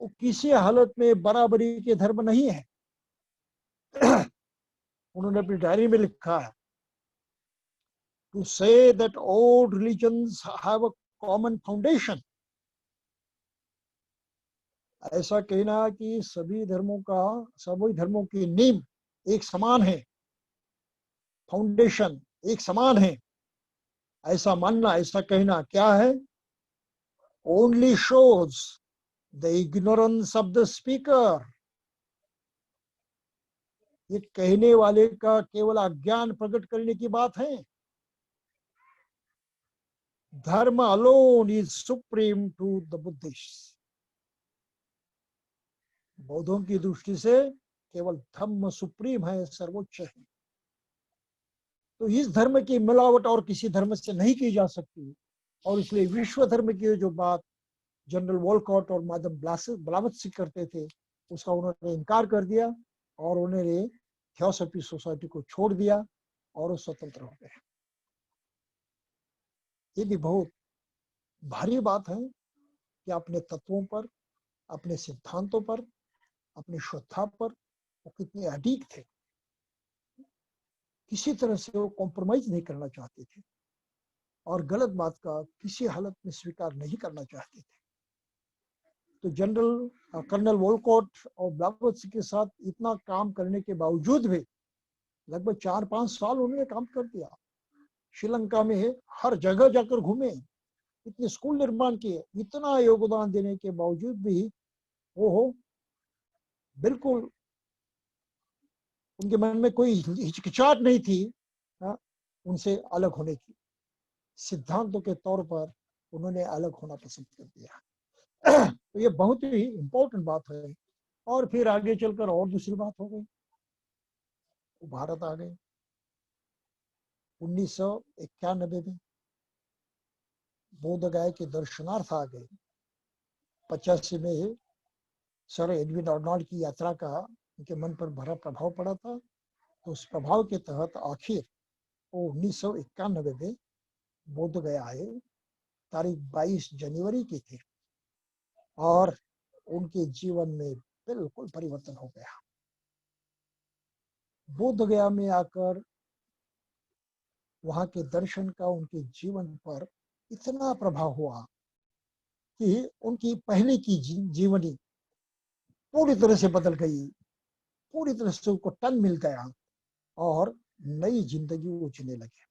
Speaker 1: वो किसी हालत में बराबरी के धर्म नहीं है। उन्होंने अपनी डायरी में लिखा है, to say that all religions have a common foundation, ऐसा कहना कि सभी धर्मों की नींव एक समान है, फाउंडेशन एक समान है, ऐसा मानना, ऐसा कहना क्या है? Only shows the ignorance of the speaker, ये कहने वाले का केवल अज्ञान प्रकट करने की बात है। Dharma alone is supreme to the Buddhist, बौद्धों की दृष्टि से केवल धर्म सुप्रीम है, सर्वोच्च है। तो इस धर्म की मिलावट और किसी धर्म से नहीं की जा सकती, और इसलिए विश्व धर्म की जो बात जनरल वॉलकॉट और माधव ब्लावत्स्की करते थे, उसका उन्होंने इनकार कर दिया, और उन्होंने थियोसॉफी सोसाइटी को छोड़ दिया और वो स्वतंत्र हो गए। ये भी बहुत भारी बात है कि अपने तत्वों पर, अपने सिद्धांतों पर, अपनी श्रद्धा पर वो कितने अडिग थे, किसी तरह से वो कॉम्प्रोमाइज नहीं करना चाहते थे, और गलत बात का किसी हालत में स्वीकार नहीं करना चाहते थे। तो जनरल कर्नल वॉलकॉट और ब्लावत्स्की के साथ इतना काम करने के बावजूद भी लगभग 4-5 साल उन्होंने काम कर दिया। श्रीलंका में हर जगह जाकर घूमे, इतने स्कूल निर्माण किए, इतना योगदान देने के बावजूद भी वो बिल्कुल उनके मन में कोई हिचकिचाहट नहीं थी उनसे अलग होने की। सिद्धांतों के तौर पर उन्होंने अलग होना पसंद कर दिया। तो ये बहुत ही इंपॉर्टेंट बात है। और फिर आगे चलकर और दूसरी बात हो गई, भारत आ गए 1991 में, बोध गया के दर्शनार्थ आ गए। 85 में सर एडविन अर्नोल्ट की यात्रा का उनके मन पर बड़ा प्रभाव पड़ा था। तो उस प्रभाव के तहत आखिर वो 1991 में बोध गया आए, तारीख 22 जनवरी की थी, और उनके जीवन में बिल्कुल परिवर्तन हो गया। बोध गया में आकर वहां के दर्शन का उनके जीवन पर इतना प्रभाव हुआ कि उनकी पहले की जीवनी पूरी तरह से बदल गई, पूरी तरह से उनको टन मिल गया, और नई जिंदगी वो जीने लगे।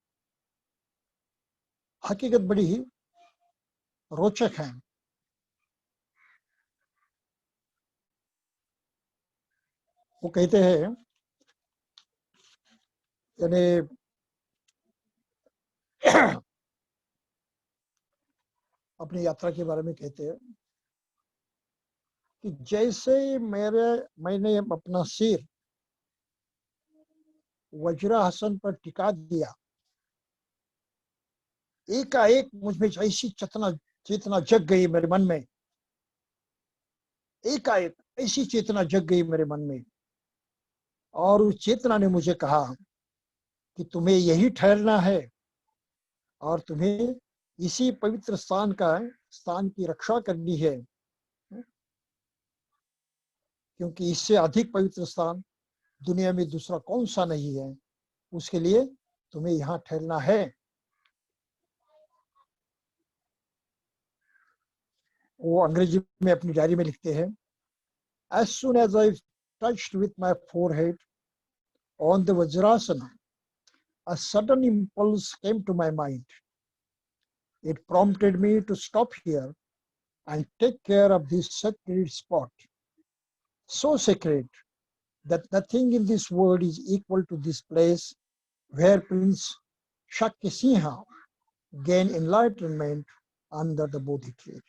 Speaker 1: हकीकत बड़ी ही रोचक है। वो कहते हैं, यानी अपनी यात्रा के बारे में कहते हैं कि जैसे मैंने अपना सिर वज्रासन पर टिका दिया, एकाएक मुझ में ऐसी चेतना चेतना जग गई मेरे मन में, एकाएक ऐसी चेतना जग गई मेरे मन में, और उस चेतना ने मुझे कहा कि तुम्हें यही ठहरना है और तुम्हें इसी पवित्र स्थान की रक्षा करनी है, क्योंकि इससे अधिक पवित्र स्थान दुनिया में दूसरा कौन सा नहीं है, उसके लिए तुम्हें यहाँ ठहरना है। वो अंग्रेजी में अपनी डायरी में लिखते हैं, As soon as I touched with my forehead on the Vajrasana, a sudden impulse came to my mind. It prompted me to stop here and take care of this sacred spot. So sacred that nothing in this world is equal to this place where Prince Shakyasingha gained enlightenment under the Bodhi tree.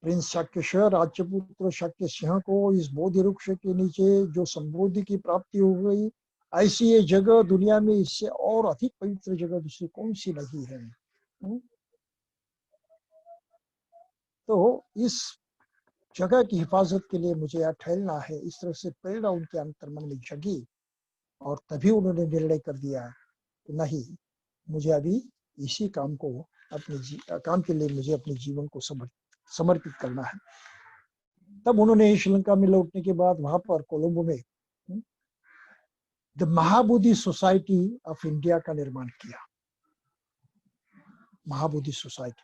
Speaker 1: Prince Shakyeshwar राज्यपुत्र शाक्य सिंह को इस बोधि वृक्ष के नीचे जो संबोधि की प्राप्ति हो गई, ऐसी ये जगह दुनिया में इससे और अधिक पवित्र जगह दूसरी कौन सी नहीं है। तो इस जगह की हिफाजत के लिए मुझे यहाँ ठहरना है। इस तरह से प्रेरणा उनके अंतर्मन में जगी और तभी उन्होंने निर्णय कर दिया कि नहीं, मुझे अभी इसी काम को अपने काम के लिए मुझे अपने जीवन को समर्पित करना है। तब उन्होंने श्रीलंका में लौटने के बाद वहां पर कोलंबो में the Mahabodhi society of India का निर्माण किया। महाबोधि सोसाइटी,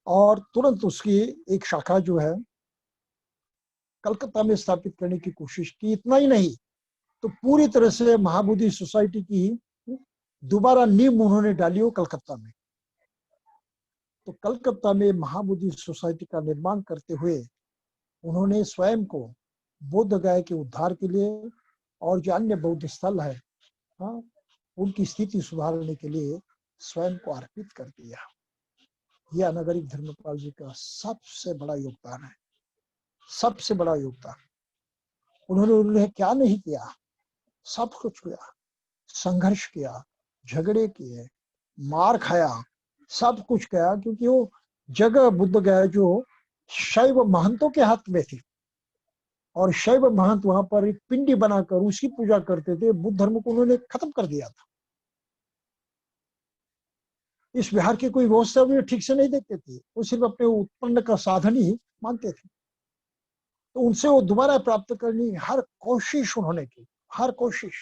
Speaker 1: और तुरंत उसकी एक शाखा जो है कलकत्ता में स्थापित करने की कोशिश की। इतना ही नहीं तो पूरी तरह से महाबोधि सोसाइटी की दोबारा नींव उन्होंने डाली हो कलकत्ता में। तो कलकत्ता में महाबोधि सोसाइटी का निर्माण करते हुए उन्होंने स्वयं को बौद्ध गया के उद्धार के लिए और जो अन्य बौद्ध स्थल है उनकी स्थिति सुधारने के लिए स्वयं को अर्पित कर दिया। यह अनागरिक धर्मपाल जी का सबसे बड़ा योगदान है, सबसे बड़ा योगदान। उन्होंने क्या नहीं किया, सब कुछ किया, संघर्ष किया, झगड़े किए, मार खाया, सब कुछ किया, क्योंकि वो जगह बुद्ध गया जो शैव महंतों के हाथ में थी और शैव महंत वहां पर एक पिंडी बनाकर उसकी पूजा करते थे। बुद्ध धर्म को उन्होंने खत्म कर दिया था। इस विहार की कोई व्यवस्था भी ठीक से नहीं देखते थे, वो सिर्फ अपने उत्पन्न का साधन ही मानते थे। तो उनसे वो दोबारा प्राप्त करनी हर कोशिश उन्होंने की, हर कोशिश,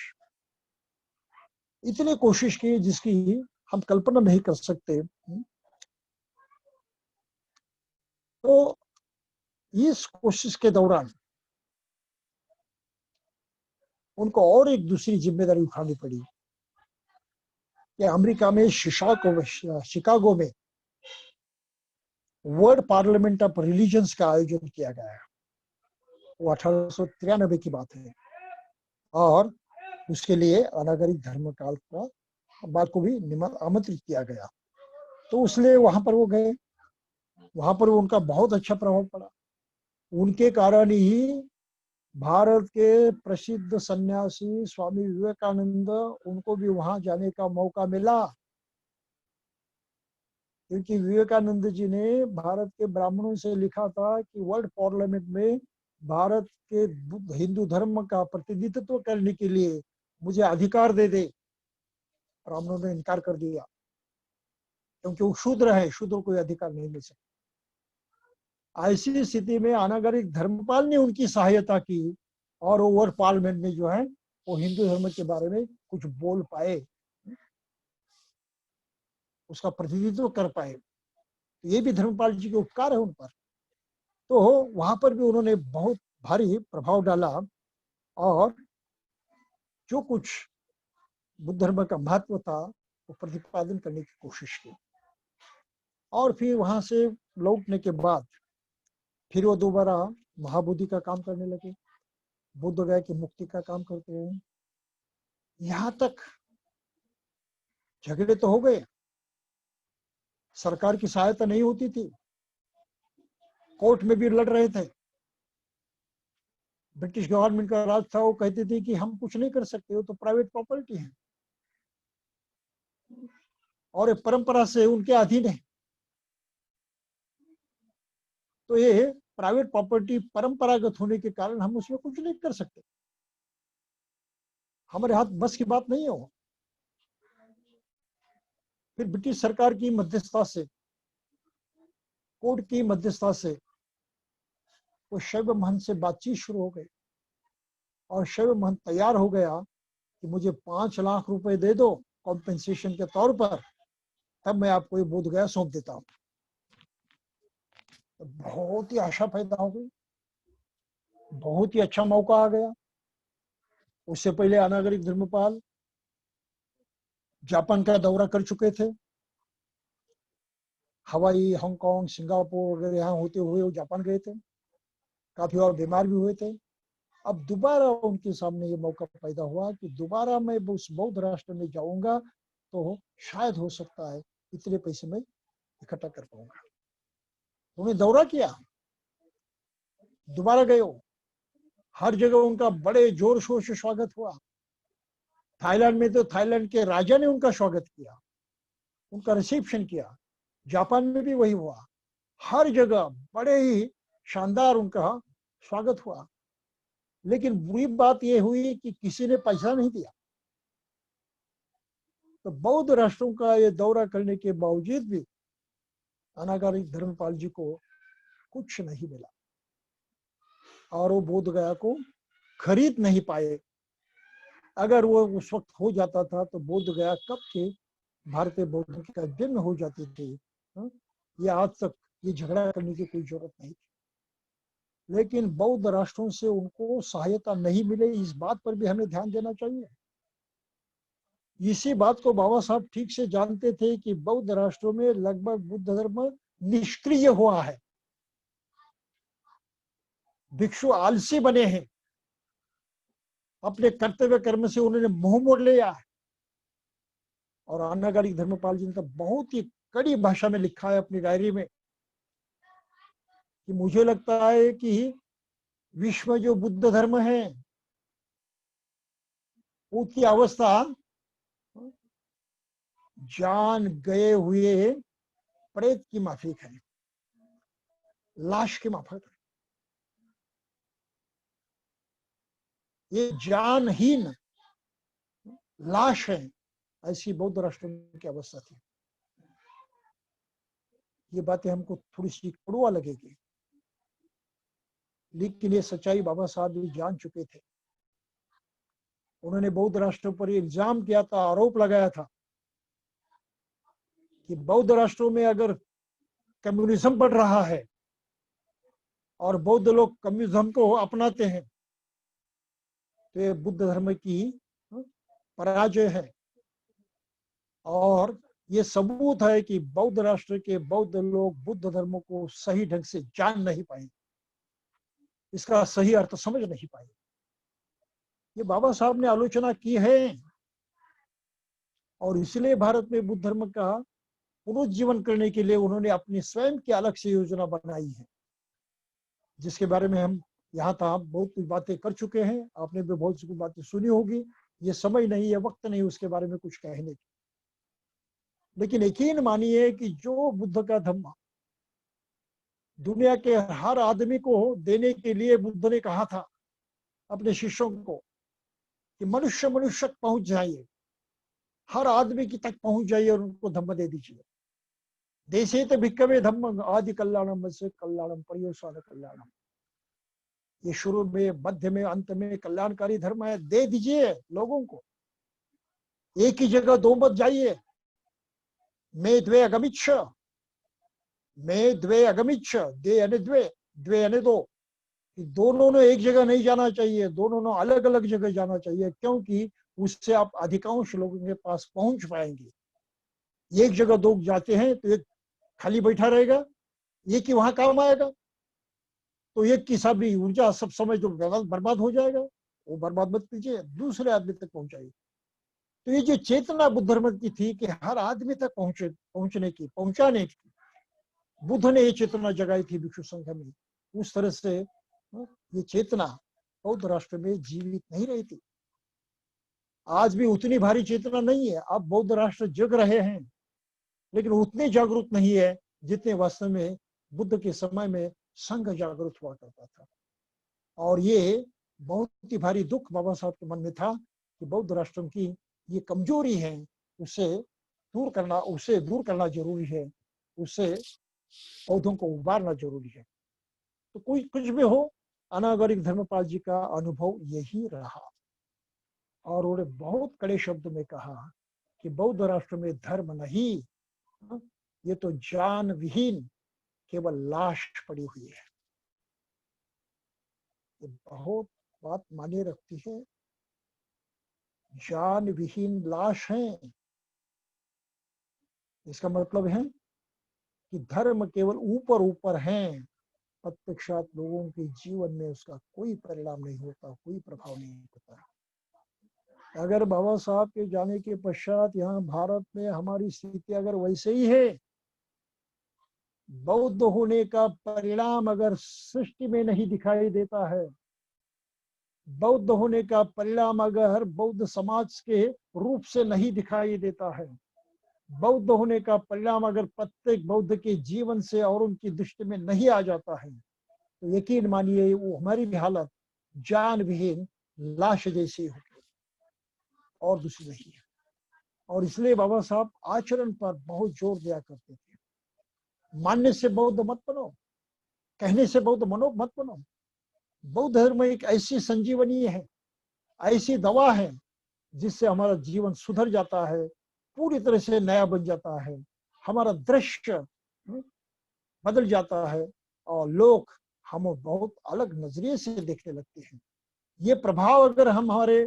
Speaker 1: इतनी कोशिश की जिसकी हम कल्पना नहीं कर सकते। तो इस कोशिश के दौरान उनको और एक दूसरी जिम्मेदारी उठानी पड़ी कि अमेरिका में शिकागो में वर्ल्ड पार्लियामेंट ऑफ रिलीजन्स का आयोजन किया गया है। वो 1893 की बात है और उसके लिए अनागरिक धर्म काल का बात को भी आमंत्रित किया गया। तो इसलिए वहां पर वो गए, वहां पर उनका बहुत अच्छा प्रभाव पड़ा। उनके कारण ही भारत के प्रसिद्ध सन्यासी स्वामी विवेकानंद, उनको भी वहां जाने का मौका मिला, क्योंकि विवेकानंद जी ने भारत के ब्राह्मणों से लिखा था कि वर्ल्ड पार्लियामेंट में भारत के हिंदू धर्म का प्रतिनिधित्व करने के लिए मुझे अधिकार दे दे। ब्राह्मणों ने इनकार कर दिया क्योंकि वो शूद्र है, शूद्र को अधिकार नहीं मिल सकता। ऐसी स्थिति में अनागरिक धर्मपाल ने उनकी सहायता की और वो वर्ल्ड पार्लियामेंट में जो है वो हिंदू धर्म के बारे में कुछ बोल पाए, उसका प्रतिनिधित्व कर पाए। तो ये भी धर्मपाल जी के उपकार है उन पर। तो वहां पर भी उन्होंने बहुत भारी प्रभाव डाला और जो कुछ बुद्ध धर्म का महत्व था वो प्रतिपादन करने की कोशिश की। और फिर वहां से लौटने के बाद फिर वो दोबारा महाबोधि का काम करने लगे, बुद्ध गया की मुक्ति का काम करते हैं। यहां तक झगड़े तो हो गए, सरकार की सहायता नहीं होती थी, कोर्ट में भी लड़ रहे थे, ब्रिटिश गवर्नमेंट का राज था, वो कहते थे कि हम कुछ नहीं कर सकते, वो तो प्राइवेट प्रॉपर्टी है और ये परंपरा से उनके अधीन है। तो ये प्राइवेट प्रॉपर्टी परंपरागत होने के कारण हम उसमें कुछ नहीं कर सकते, हमारे हाथ बस की बात नहीं है वो। फिर ब्रिटिश सरकार की मध्यस्थता से, कोर्ट की मध्यस्थता से वो शैव महंत से बातचीत शुरू हो गई और शैव महंत तैयार हो गया कि मुझे 5 लाख रुपए दे दो कॉम्पेंसेशन के तौर पर, तब मैं आपको ये बोध गया सौंप देता हूँ। तो बहुत ही आशा पैदा हो गई, बहुत ही अच्छा मौका आ गया। उससे पहले अनागरिक धर्मपाल जापान का दौरा कर चुके थे, हवाई, हांगकांग, सिंगापुर वगैरह यहाँ होते हुए वो जापान गए थे, काफी और बीमार भी हुए थे। अब दोबारा उनके सामने ये मौका पैदा हुआ कि दोबारा मैं उस बौद्ध राष्ट्र में जाऊंगा तो शायद हो सकता है इतने पैसे मैं इकट्ठा कर पाऊंगा। उन्हें दौरा किया, दोबारा गए, हर जगह उनका बड़े जोर शोर से स्वागत हुआ। थाईलैंड में तो थाईलैंड के राजा ने उनका स्वागत किया, उनका रिसेप्शन किया। जापान में भी वही हुआ, हर जगह बड़े ही शानदार उनका स्वागत हुआ। लेकिन बुरी बात यह हुई कि किसी ने पैसा नहीं दिया। तो बौद्ध राष्ट्रों का ये दौरा करने के बावजूद भी अनागरिक धर्मपाल जी को कुछ नहीं मिला और वो बोध गया को खरीद नहीं पाए। अगर वो उस वक्त हो जाता था तो बोध गया कब के भारतीय बौद्ध का जन्म हो जाते थे। ये आज तक ये झगड़ा करने की कोई जरूरत नहीं थी। लेकिन बौद्ध राष्ट्रों से उनको सहायता नहीं मिले, इस बात पर भी हमें ध्यान देना चाहिए। इसी बात को बाबा साहब ठीक से जानते थे कि बौद्ध राष्ट्रों में लगभग बुद्ध धर्म निष्क्रिय हुआ है, भिक्षु आलसी बने हैं, अपने कर्तव्य कर्म से उन्होंने मुंह मोड़ लिया है। और अनागरिक धर्मपाल जी ने तो बहुत ही कड़ी भाषा में लिखा है अपनी डायरी में कि मुझे लगता है कि विश्व में जो बुद्ध धर्म है उसकी अवस्था जान गए हुए प्रेत की माफिक है, लाश की माफिक है। ये जानहीन लाश है, ऐसी बौद्ध राष्ट्रों की अवस्था थी। ये बातें हमको थोड़ी सी कड़वा लगेगी, लेकिन ये सच्चाई बाबा साहब भी जान चुके थे। उन्होंने बौद्ध राष्ट्रों पर इल्जाम किया था, आरोप लगाया था कि बौद्ध राष्ट्रों में अगर कम्युनिज्म बढ़ रहा है और बौद्ध लोग कम्युनिज्म को अपनाते हैं तो ये बुद्ध धर्म की पराजय है। और ये सबूत है कि बौद्ध राष्ट्र के बौद्ध लोग बुद्ध धर्म को सही ढंग से जान नहीं पाए, इसका सही अर्थ समझ नहीं पाए। ये बाबा साहब ने आलोचना की है और इसलिए भारत में बुद्ध धर्म का पुनरुज्जीवन करने के लिए उन्होंने अपनी स्वयं की अलग से योजना बनाई है, जिसके बारे में हम यहाँ था बहुत कुछ बातें कर चुके हैं, आपने भी बहुत सी बातें सुनी होगी। ये समय नहीं है, वक्त नहीं उसके बारे में कुछ कहने की। लेकिन यकीन मानिए कि जो बुद्ध का धम्म दुनिया के हर आदमी को देने के लिए बुद्ध ने कहा था अपने शिष्यों को कि मनुष्य मनुष्य तक पहुंच जाइए, हर आदमी की तक पहुंच जाइए और उनको धम्म दे दीजिए। देशे तो भिक्खवे धम्म आदि कल्याणम से कल्याणम पर्यवसान कल्याणम। ये शुरू में, मध्य में, अंत में कल्याणकारी धर्म है, दे दीजिए लोगों को। एक ही जगह दो मत जाइए। मैं द्वे अगमिच्छ, मैं द्वे अगमिच्छ, दे यानी द्वे, द्वे यानी दो। दोनों ने एक जगह नहीं जाना चाहिए, दोनों ने अलग अलग जगह जाना चाहिए, क्योंकि उससे आप अधिकांश लोगों के पास पहुंच पाएंगे। एक जगह दो जाते हैं तो एक खाली बैठा रहेगा, एक ही वहां काम आएगा, तो एक की सभी ऊर्जा सब समय जो बर्बाद हो जाएगा, वो बर्बाद मत कीजिए, दूसरे आदमी तक पहुंचाइए। तो ये जो चेतना बुद्ध धर्म की थी कि हर आदमी तक पहुंचने की, पहुंचाने की, बुद्ध ने ये चेतना जगाई थी भिक्षु संघ में। उस तरह से ये चेतना बौद्ध राष्ट्र में जीवित नहीं रही थी। आज भी उतनी भारी चेतना नहीं है। अब बौद्ध राष्ट्र जग रहे हैं, लेकिन उतने जागरूक नहीं है जितने वास्तव में बुद्ध के समय में संघ जागरूक हुआ करता था। और ये बहुत ही भारी दुख बाबा साहब के मन में था कि बौद्ध राष्ट्रों की ये कमजोरी है, उसे दूर करना जरूरी है, उससे पौधों को उबारना जरूरी है। तो कोई कुछ भी हो, अनागरिक धर्मपाल जी का अनुभव यही रहा। और उन्होंने बहुत कड़े शब्द में कहा कि बौद्ध राष्ट्र में धर्म नहीं, ये तो जान विहीन केवल लाश पड़ी हुई है। ये बहुत बात माने रखती है। जान विहीन लाश है, इसका मतलब है कि धर्म केवल ऊपर ऊपर है, प्रत्यक्षात लोगों के जीवन में उसका कोई परिणाम नहीं होता, कोई प्रभाव नहीं होता। अगर बाबा साहब के जाने के पश्चात यहाँ भारत में हमारी स्थिति अगर वैसे ही है, बौद्ध होने का परिणाम अगर सृष्टि में नहीं दिखाई देता है, बौद्ध होने का परिणाम अगर बौद्ध समाज के रूप से नहीं दिखाई देता है, बौद्ध होने का परिणाम अगर प्रत्येक बौद्ध के जीवन से और उनकी दृष्टि में नहीं आ जाता है, तो यकीन मानिए वो हमारी भी हालत जान विहीन लाश जैसी होगी और दूसरी नहीं है। और इसलिए बाबा साहब आचरण पर बहुत जोर दिया करते थे। मानने से बौद्ध मत बनो, कहने से बौद्ध मत बनो। बौद्ध धर्म एक ऐसी संजीवनी है, ऐसी दवा है जिससे हमारा जीवन सुधर जाता है, पूरी तरह से नया बन जाता है, हमारा दृश्य बदल जाता है और लोग हमें बहुत अलग नजरिए से देखने लगते हैं। ये प्रभाव अगर हमारे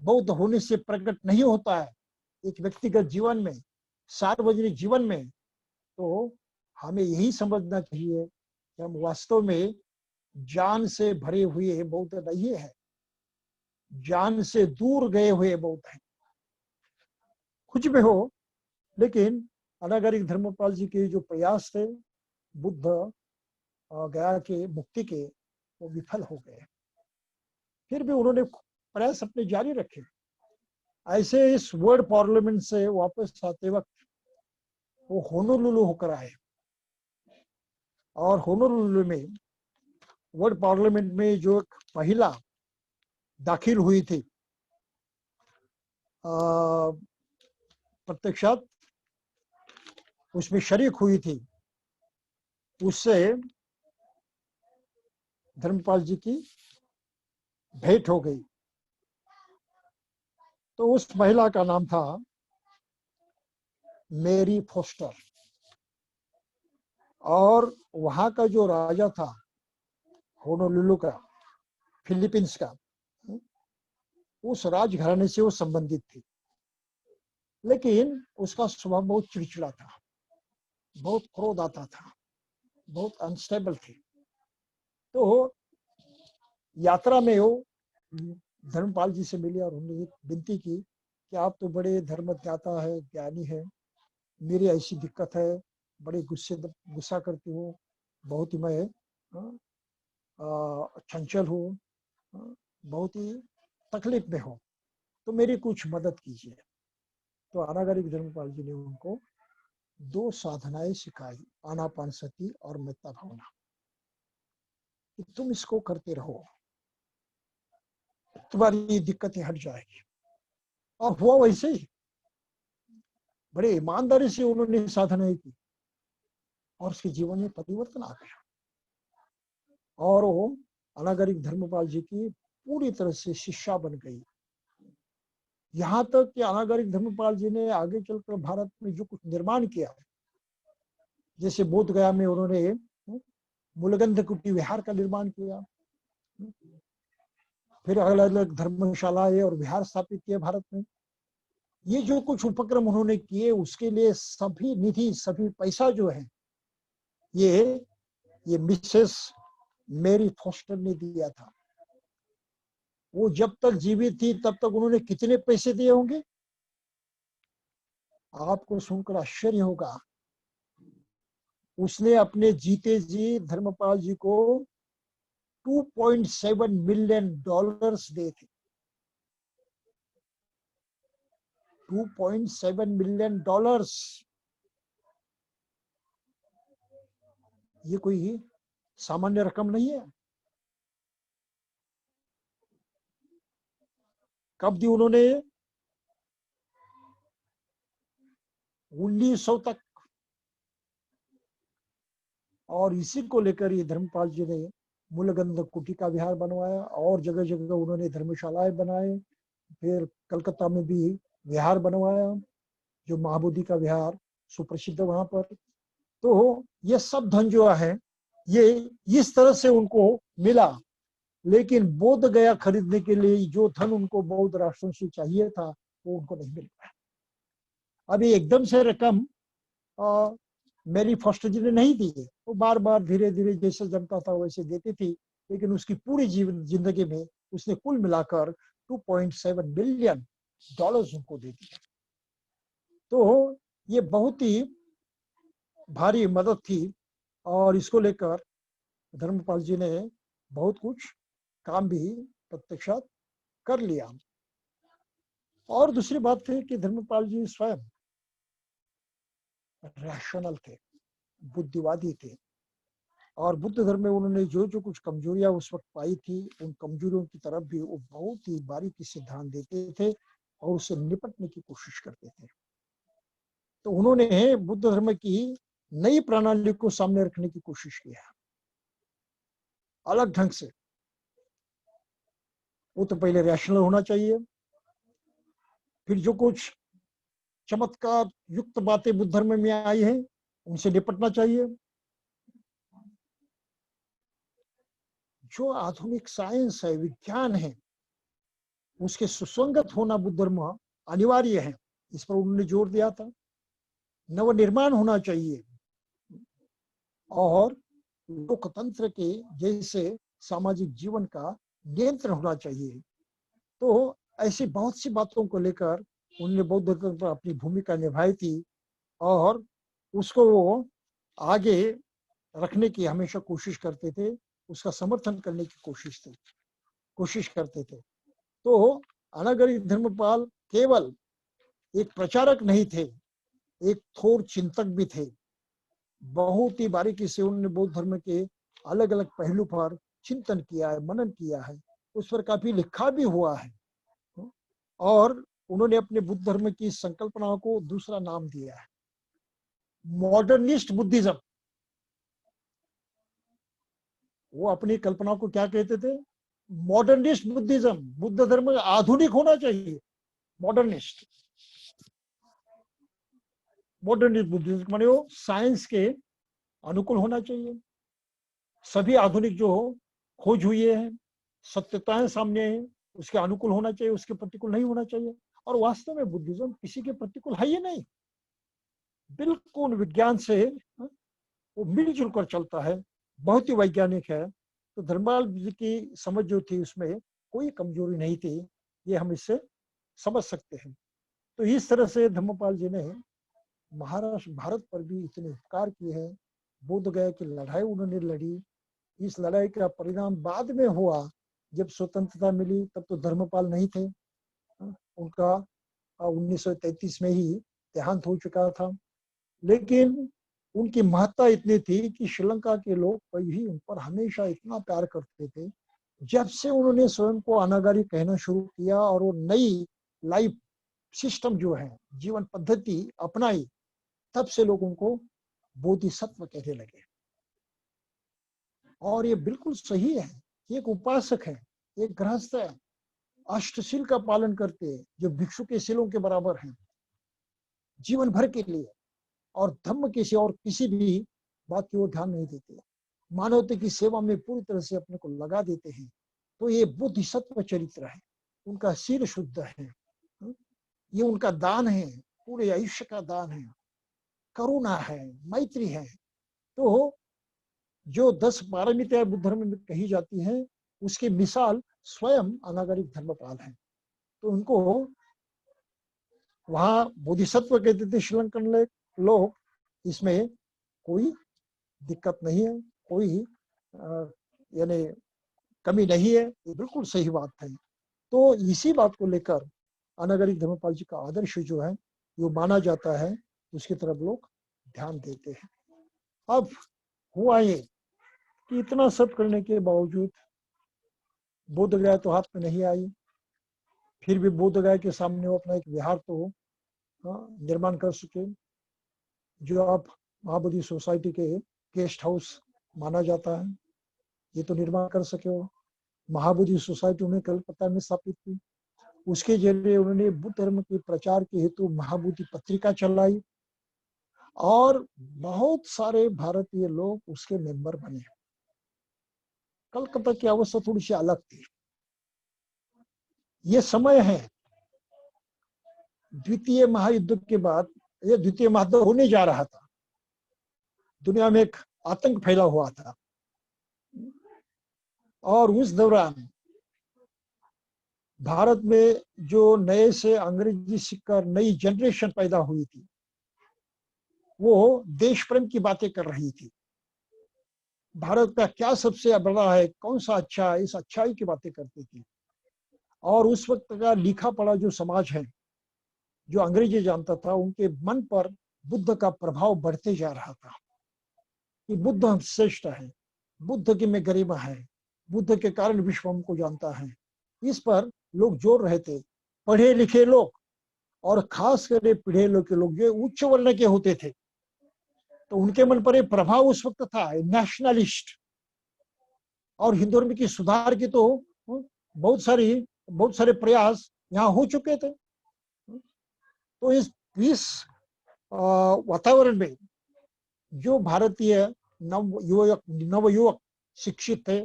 Speaker 1: बौद्ध होने से प्रकट नहीं होता है एक व्यक्तिगत जीवन में, सार्वजनिक जीवन में, तो हमें यही समझना चाहिए कि हम वास्तव में जान से भरे हुए बौद्ध नहीं है, जान से दूर गए हुए बौद्ध हैं। कुछ भी हो, लेकिन अनागरिक धर्मपाल जी के जो प्रयास थे बुद्ध गया के मुक्ति के, वो विफल हो गए। फिर भी उन्होंने प्रयास अपने जारी रखे। ऐसे इस वर्ल्ड पार्लियामेंट से वापस आते वक्त वो होनोलुलु होकर आए, और होनोलुलु में वर्ल्ड पार्लियामेंट में जो एक महिला दाखिल हुई थी, प्रत्यक्षात उसमें शरीक हुई थी, उससे धर्मपाल जी की भेंट हो गई। तो उस महिला का नाम था मेरी फोस्टर, और वहां का जो राजा था होनोलुलु का, फिलीपींस का, उस राजघराने से वो संबंधित थी। लेकिन उसका स्वभाव बहुत चिड़चिड़ा था, बहुत क्रोध आता था, बहुत अनस्टेबल थी। तो यात्रा में वो धर्मपाल जी से मिली और उन्होंने विनती की कि आप तो बड़े धर्मज्ञाता है, ज्ञानी है, मेरी ऐसी दिक्कत है, बड़े गुस्सा करती हूँ, बहुत ही मैं चंचल हूँ, बहुत ही तकलीफ में हूँ, तो मेरी कुछ मदद कीजिए। तो अनागरिक धर्मपाल जी ने उनको 2 साधनाएं सिखाई, आनापानसति और मेत्ता भावना, कि तुम इसको करते रहो, तुम्हारी दिक्कतें हट जाएगी। और हुआ वैसे ही, बड़े ईमानदारी से उन्होंने साधनाएं की और उसके जीवन में परिवर्तन आ गया। और वो अनागरिक धर्मपाल जी की पूरी तरह से शिष्या बन गई। यहाँ तक कि अनागरिक धर्मपाल जी ने आगे चलकर भारत में जो कुछ निर्माण किया, जैसे बोध गया में उन्होंने मूलगंध कुटी विहार का निर्माण किया, फिर अलग अलग धर्मशालाएं और विहार स्थापित किए भारत में। ये जो कुछ उपक्रम उन्होंने किए, उसके लिए सभी निधि, सभी पैसा जो है, ये मिसेस मेरी फोस्टर ने दिया था। वो जब तक जीवित थी तब तक उन्होंने कितने पैसे दिए होंगे, आपको सुनकर आश्चर्य होगा। उसने अपने जीते जी धर्मपाल जी को $2.7 मिलियन दिए थे। $2.7 मिलियन। ये कोई सामान्य रकम नहीं है। कब दी उन्होंने? 1900 तक। और इसी को लेकर ये धर्मपाल जी ने मूलगंध कुटी का विहार बनवाया और जगह जगह उन्होंने धर्मशालाएं बनाए। फिर कलकत्ता में भी विहार बनवाया, जो महाबोधि का विहार सुप्रसिद्ध वहां पर। तो ये सब धन जो है ये इस तरह से उनको मिला, लेकिन बोध गया खरीदने के लिए जो धन उनको बौद्ध राष्ट्रों से चाहिए था वो उनको नहीं मिल पाया। अभी एकदम से रकम मेरी फर्स्ट जी ने नहीं दी है, वो बार बार धीरे धीरे जैसे जमता था वैसे देती थी, लेकिन उसकी पूरी जीवन जिंदगी में उसने कुल मिलाकर $2.7 मिलियन उनको दे दिया। तो ये बहुत ही भारी मदद थी और इसको लेकर धर्मपाल जी ने बहुत कुछ काम भी प्रत्यक्षात कर लिया। और दूसरी बात थी कि धर्मपाल जी स्वयं रैशनल थे, बुद्धिवादी थे, और बुद्ध धर्म में उन्होंने जो जो कुछ कमजोरियां उस वक्त पाई थी उन कमजोरियों की तरफ भी वो बहुत ही बारीकी से ध्यान देते थे और उससे निपटने की कोशिश करते थे। तो उन्होंने बुद्ध धर्म की नई प्रणाली को सामने रखने की कोशिश की है अलग ढंग से। वो तो पहले रैशनल होना चाहिए, फिर जो कुछ चमत्कार युक्त बातें बुद्ध धर्म में आई है उनसे निपटना चाहिए। जो आधुनिक साइंस है, विज्ञान है, उसके सुसंगत होना बुद्ध धर्म अनिवार्य है, इस पर उन्होंने जोर दिया था। नवनिर्माण होना चाहिए और लोकतंत्र के जैसे सामाजिक जीवन का नियंत्रण होना चाहिए। तो ऐसी बहुत सी बातों को लेकर उन्होंने बौद्ध धर्म पर अपनी भूमिका निभाई थी और उसको वो आगे रखने की हमेशा कोशिश करते थे, उसका समर्थन करने की कोशिश करते थे। तो अनागरिक धर्मपाल केवल एक प्रचारक नहीं थे, एक थोर चिंतक भी थे। बहुत ही बारीकी से उन्होंने बौद्ध धर्म के अलग अलग पहलू पर चिंतन किया है, मनन किया है, उस पर काफी लिखा भी हुआ है। और उन्होंने अपने बुद्ध धर्म की संकल्पना को दूसरा नाम दिया है, मॉडर्निस्ट बुद्धिज्म। वो अपनी कल्पना को क्या कहते थे? Modernist Buddhism. बुद्ध धर्म आधुनिक होना चाहिए, मॉडर्निस्ट बुद्धिज्म माने वो साइंस के अनुकूल होना चाहिए। सभी आधुनिक जो खोज हुई है, सत्यताएं सामने है, उसके अनुकूल होना चाहिए, उसके प्रतिकूल नहीं होना चाहिए। और वास्तव में बुद्धिज्म किसी के प्रतिकूल है ही नहीं, बिल्कुल विज्ञान से वो मिलजुल कर चलता है, बहुत ही वैज्ञानिक है। तो धर्मपाल जी की समझ जो थी उसमें कोई कमजोरी नहीं थी, ये हम इससे समझ सकते हैं। तो इस तरह से धर्मपाल जी ने महाराष्ट्र भारत पर भी इतने उपकार किए हैं। बोध गया की लड़ाई उन्होंने लड़ी, इस लड़ाई का परिणाम बाद में हुआ, जब स्वतंत्रता मिली तब तो धर्मपाल नहीं थे, उनका 1933 में ही देहांत हो चुका था। लेकिन उनकी महत्ता इतनी थी कि श्रीलंका के लोग भी उन पर हमेशा इतना प्यार करते थे। जब से उन्होंने स्वयं को अनागारी कहना शुरू किया और वो नई लाइफ सिस्टम जो है, जीवन पद्धति अपनाई, तब से लोग उनको बोधिसत्व कहने लगे। और ये बिल्कुल सही है, एक उपासक है, एक गृहस्थ है, अष्टशील का पालन करते हैं, जो भिक्षु के शीलों के बराबर हैं जीवन भर के लिए, और धम्म किसी और किसी भी बात की ओर ध्यान नहीं देते, मानवता की सेवा में पूरी तरह से अपने को लगा देते हैं। तो ये बोधिसत्व चरित्र है, उनका शील शुद्ध है, ये उनका दान है, पूरे आयुष्य का दान है, करुणा है, मैत्री है। तो जो 10 पारमिताएं बुद्ध धर्म में कही जाती हैं, उसकी मिसाल स्वयं अनागरिक धर्मपाल है। तो उनको वहां बोधिसत्व कहते थे श्रीलंकन लोग, इसमें कोई दिक्कत नहीं है, कोई यानी कमी नहीं है, ये बिल्कुल सही बात है। तो इसी बात को लेकर अनागरिक धर्मपाल जी का आदर्श जो है वो माना जाता है, उसकी तरफ लोग ध्यान देते हैं। अब हुआ ये कि इतना सब करने के बावजूद बोध गया तो हाथ में नहीं आई। फिर भी बोध गया के सामने वो अपना एक विहार तो निर्माण कर सके, जो आप महाबोधि सोसाइटी के गेस्ट हाउस माना जाता है, ये तो निर्माण कर सके हो। महाबोधि सोसाइटी उन्हें कलकत्ता में स्थापित की। उसके जरिए उन्होंने बुद्ध धर्म के प्रचार के हेतु महाबोधि पत्रिका चलाई और बहुत सारे भारतीय लोग उसके मेंबर बने। कलकत्ता की अवस्था थोड़ी सी अलग थी। ये समय है द्वितीय महायुद्ध के बाद, ये द्वितीय महायुद्ध होने जा रहा था, दुनिया में एक आतंक फैला हुआ था और उस दौरान भारत में जो नए से अंग्रेजी सीखकर नई जनरेशन पैदा हुई थी, वो देश प्रेम की बातें कर रही थी। भारत का क्या सबसे बड़ा है, कौन सा अच्छा है, इस अच्छाई की बातें करती थी। और उस वक्त का लिखा पढ़ा जो समाज है, जो अंग्रेजी जानता था, उनके मन पर बुद्ध का प्रभाव बढ़ते जा रहा था कि बुद्ध हम श्रेष्ठ है, बुद्ध की में गरिमा है, बुद्ध के कारण विश्व हमको जानता है। इस पर लोग जोर रहे थे। पढ़े लिखे लोग और खास करके पढ़े लिखे लोग जो उच्च वर्ण के होते थे, तो उनके मन पर एक प्रभाव उस वक्त था नेशनलिस्ट। और हिंदू धर्म की सुधार की तो बहुत सारे प्रयास यहाँ हो चुके थे। तो इस वातावरण में जो भारतीय नवयुवक शिक्षित थे,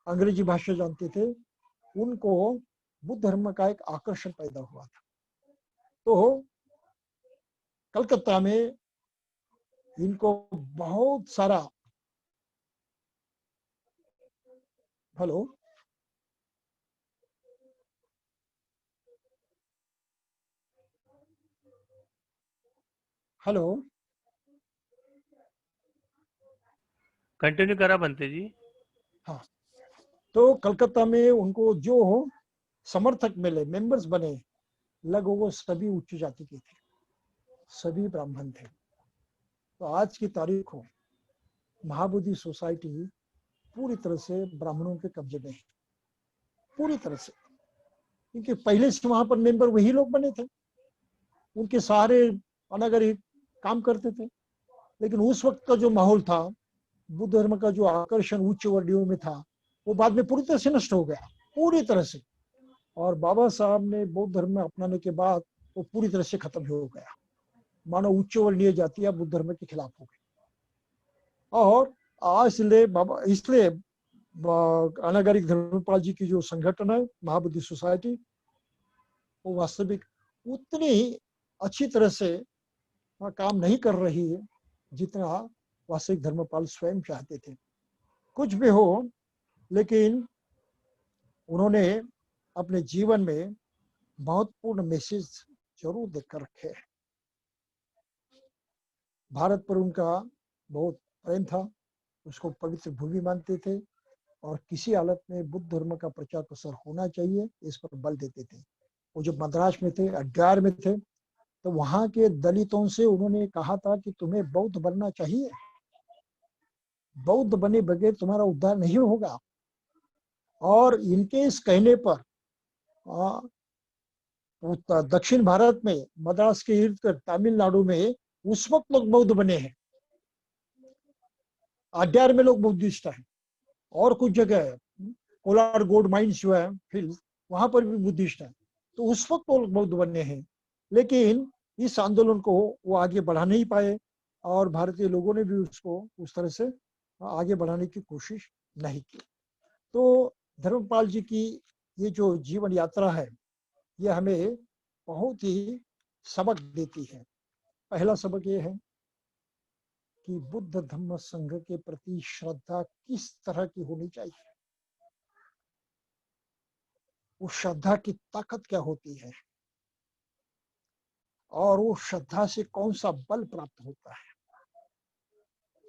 Speaker 1: अंग्रेजी भाषा जानते थे, उनको बुद्ध धर्म का एक आकर्षण पैदा हुआ था। तो कलकत्ता में इनको बहुत सारा हेलो हेलो
Speaker 2: कंटिन्यू करा बनते जी।
Speaker 1: हाँ, तो कलकत्ता में उनको जो समर्थक मिले, मेंबर्स बने, लगभग वो सभी उच्च जाति के थे, सभी ब्राह्मण थे। तो आज की तारीख को महाबोधि सोसाइटी पूरी तरह से ब्राह्मणों के कब्जे में है, पूरी तरह से। क्योंकि पहले से वहां पर मेंबर वही लोग बने थे, उनके सहारे अनागरिक काम करते थे। लेकिन उस वक्त का जो माहौल था, बुद्ध धर्म का जो आकर्षण उच्च वर्णियों में था, वो बाद में पूरी तरह से नष्ट हो गया, पूरी तरह से। और बाबा साहब ने बौद्ध धर्म में अपनाने के बाद वो पूरी तरह से खत्म हो गया। मानो उच्च वर्णीय जातियां बुद्ध धर्म के खिलाफ हो गई। और आज इसलिए अनागरिक धर्मपाल जी की जो संगठन है महाबोधि सोसाइटी, वो वास्तविक उतनी ही अच्छी तरह से काम नहीं कर रही है जितना वास्तविक धर्मपाल स्वयं चाहते थे। कुछ भी हो, लेकिन उन्होंने अपने जीवन में महत्वपूर्ण मैसेज जरूर देकर रखे हैं। भारत पर उनका बहुत प्रेम था, उसको पवित्र भूमि मानते थे और किसी हालत में बुद्ध धर्म का प्रचार प्रसार होना चाहिए, इस पर बल देते थे। वो जो मद्रास में थे, अड्यार में थे, तो वहां के दलितों से उन्होंने कहा था कि तुम्हें बौद्ध बनना चाहिए, बौद्ध बने बगैर तुम्हारा उद्धार नहीं होगा। और इनके इस कहने पर दक्षिण भारत में, मद्रास के इर्द गिर्द तमिलनाडु में उस वक्त लोग बौद्ध बने हैं। अड्यार में लोग बुद्धिस्ट हैं और कुछ जगह कोलार गोल्ड माइंस जो है फिल्ड, वहां पर भी बुद्धिस्ट है। तो उस वक्त वो लोग बौद्ध बने हैं। लेकिन इस आंदोलन को वो आगे बढ़ा नहीं पाए और भारतीय लोगों ने भी उसको उस तरह से आगे बढ़ाने की कोशिश नहीं की। तो धर्मपाल जी की ये जो जीवन यात्रा है, ये हमें बहुत ही सबक देती है। पहला सबक ये है कि बुद्ध धम्म संघ के प्रति श्रद्धा किस तरह की होनी चाहिए, उस श्रद्धा की ताकत क्या होती है और वो श्रद्धा से कौन सा बल प्राप्त होता है,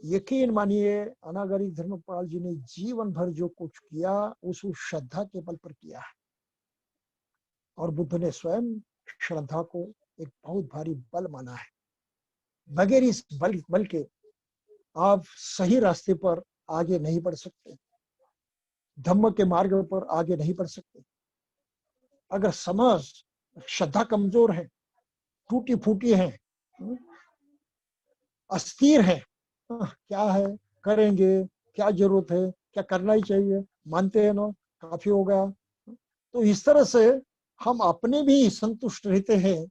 Speaker 1: यकीन मानिए, अनागरिक धर्मपाल जी ने जीवन भर जो कुछ किया उस श्रद्धा के बल पर किया है। और बुद्ध ने स्वयं श्रद्धा को एक बहुत भारी बल माना है। बगैर इस बल के आप सही रास्ते पर आगे नहीं बढ़ सकते, धम्म के मार्ग पर आगे नहीं बढ़ सकते। अगर समझ श्रद्धा कमजोर है, टूटी फूटी है, अस्थिर है, क्या है, करेंगे, क्या जरूरत है, क्या करना ही चाहिए, मानते हैं ना, काफी हो गया, तो इस तरह से हम अपने भी संतुष्ट रहते हैं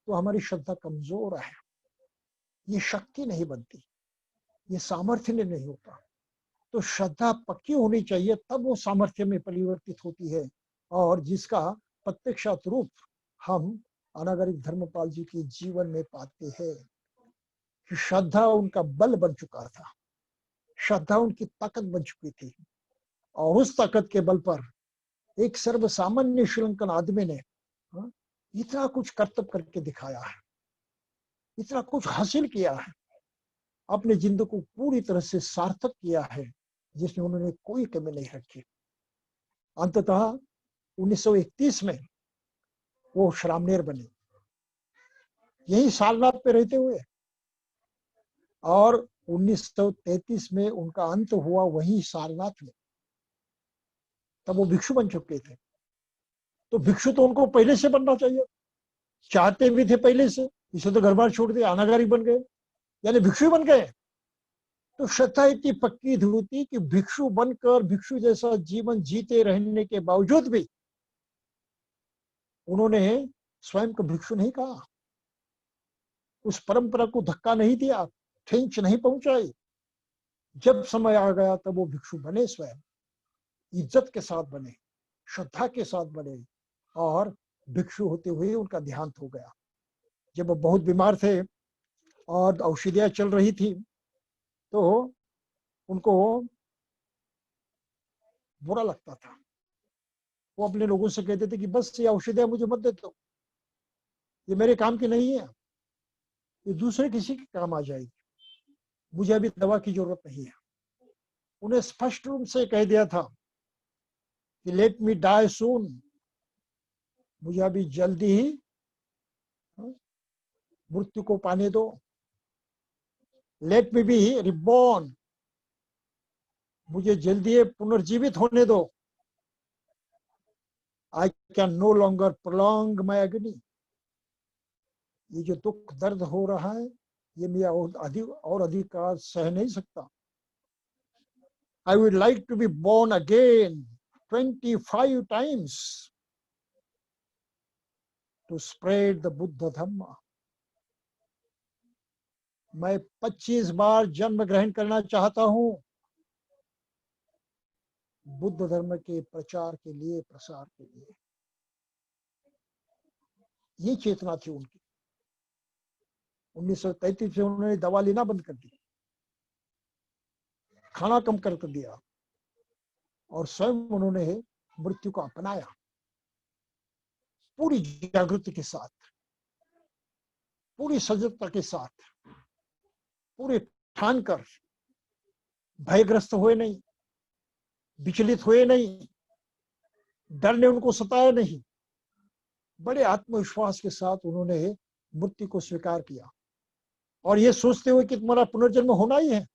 Speaker 1: तो हमारी श्रद्धा कमजोर है। ये शक्ति नहीं बनती, ये सामर्थ्य नहीं होता। तो श्रद्धा पक्की होनी चाहिए, तब वो सामर्थ्य में परिवर्तित होती है। और जिसका प्रत्यक्षात रूप हम अनागरिक धर्मपाल जी के जीवन में पाते हैं कि श्रद्धा उनका बल बन चुका था, श्रद्धा उनकी ताकत बन चुकी थी। और उस ताकत के बल पर एक सर्वसामान्य श्रीलंकन आदमी ने इतना कुछ कर्तव्य करके दिखाया है, इतना कुछ हासिल किया है, अपने जिंदगी को पूरी तरह से सार्थक किया है, जिसमें उन्होंने कोई कमी नहीं रखी। अंततः 1931 में वो श्रामणेर बने, यही सारनाथ पे रहते हुए, और 1933 में उनका अंत हुआ वही सारनाथ में। तब वो भिक्षु बन चुके थे। तो भिक्षु तो उनको पहले से बनना चाहिए, चाहते भी थे पहले से, इसे तो घर बार छोड़ दिया, अनागारिक बन गए, यानी भिक्षु बन गए। तो श्रद्धा इतनी पक्की थी कि भिक्षु बनकर भिक्षु जैसा जीवन जीते रहने के बावजूद भी उन्होंने स्वयं को भिक्षु नहीं कहा, उस परंपरा को धक्का नहीं दिया, ठेंच नहीं पहुंचाई। जब समय आ गया तब वो भिक्षु बने, स्वयं इज्जत के साथ बने, श्रद्धा के साथ बने, और भिक्षु होते हुए उनका देहांत हो गया। जब वो बहुत बीमार थे और औषधियां चल रही थी तो उनको बुरा लगता था। वो अपने लोगों से कहते थे कि बस ये औषधियां मुझे मत दे दो, ये मेरे काम की नहीं है, ये दूसरे किसी के काम आ जाएगी, मुझे अभी दवा की जरूरत नहीं है। उन्हें स्पष्ट रूप से कह दिया था कि लेट मी डाई सून, मुझे अभी जल्दी ही मृत्यु को पाने दो, लेट मी बी रिबॉर्न, मुझे जल्दी पुनर्जीवित होने दो, I can no longer prolong my agony, ये जो दुख दर्द हो रहा है ये मैं और अधिक सह नहीं सकता। I would like to be born again 25 times to spread the Buddha Dhamma. मैं 25 बार जन्म ग्रहण करना चाहता हूं बुद्ध धर्म के प्रचार के लिए, प्रसार के लिए। ये चेतना थी उनकी। 1933 में उन्होंने दवा लेना बंद कर दी, खाना कम कर दिया, और स्वयं उन्होंने मृत्यु को अपनाया पूरी जागृति के साथ, पूरी सजगता के साथ, पूरे ठान कर, भयग्रस्त हुए नहीं, विचलित हुए नहीं, डर ने उनको सताया नहीं, बड़े आत्मविश्वास के साथ उन्होंने मृत्यु को स्वीकार किया, और ये सोचते हुए कि तुम्हारा पुनर्जन्म होना ही है,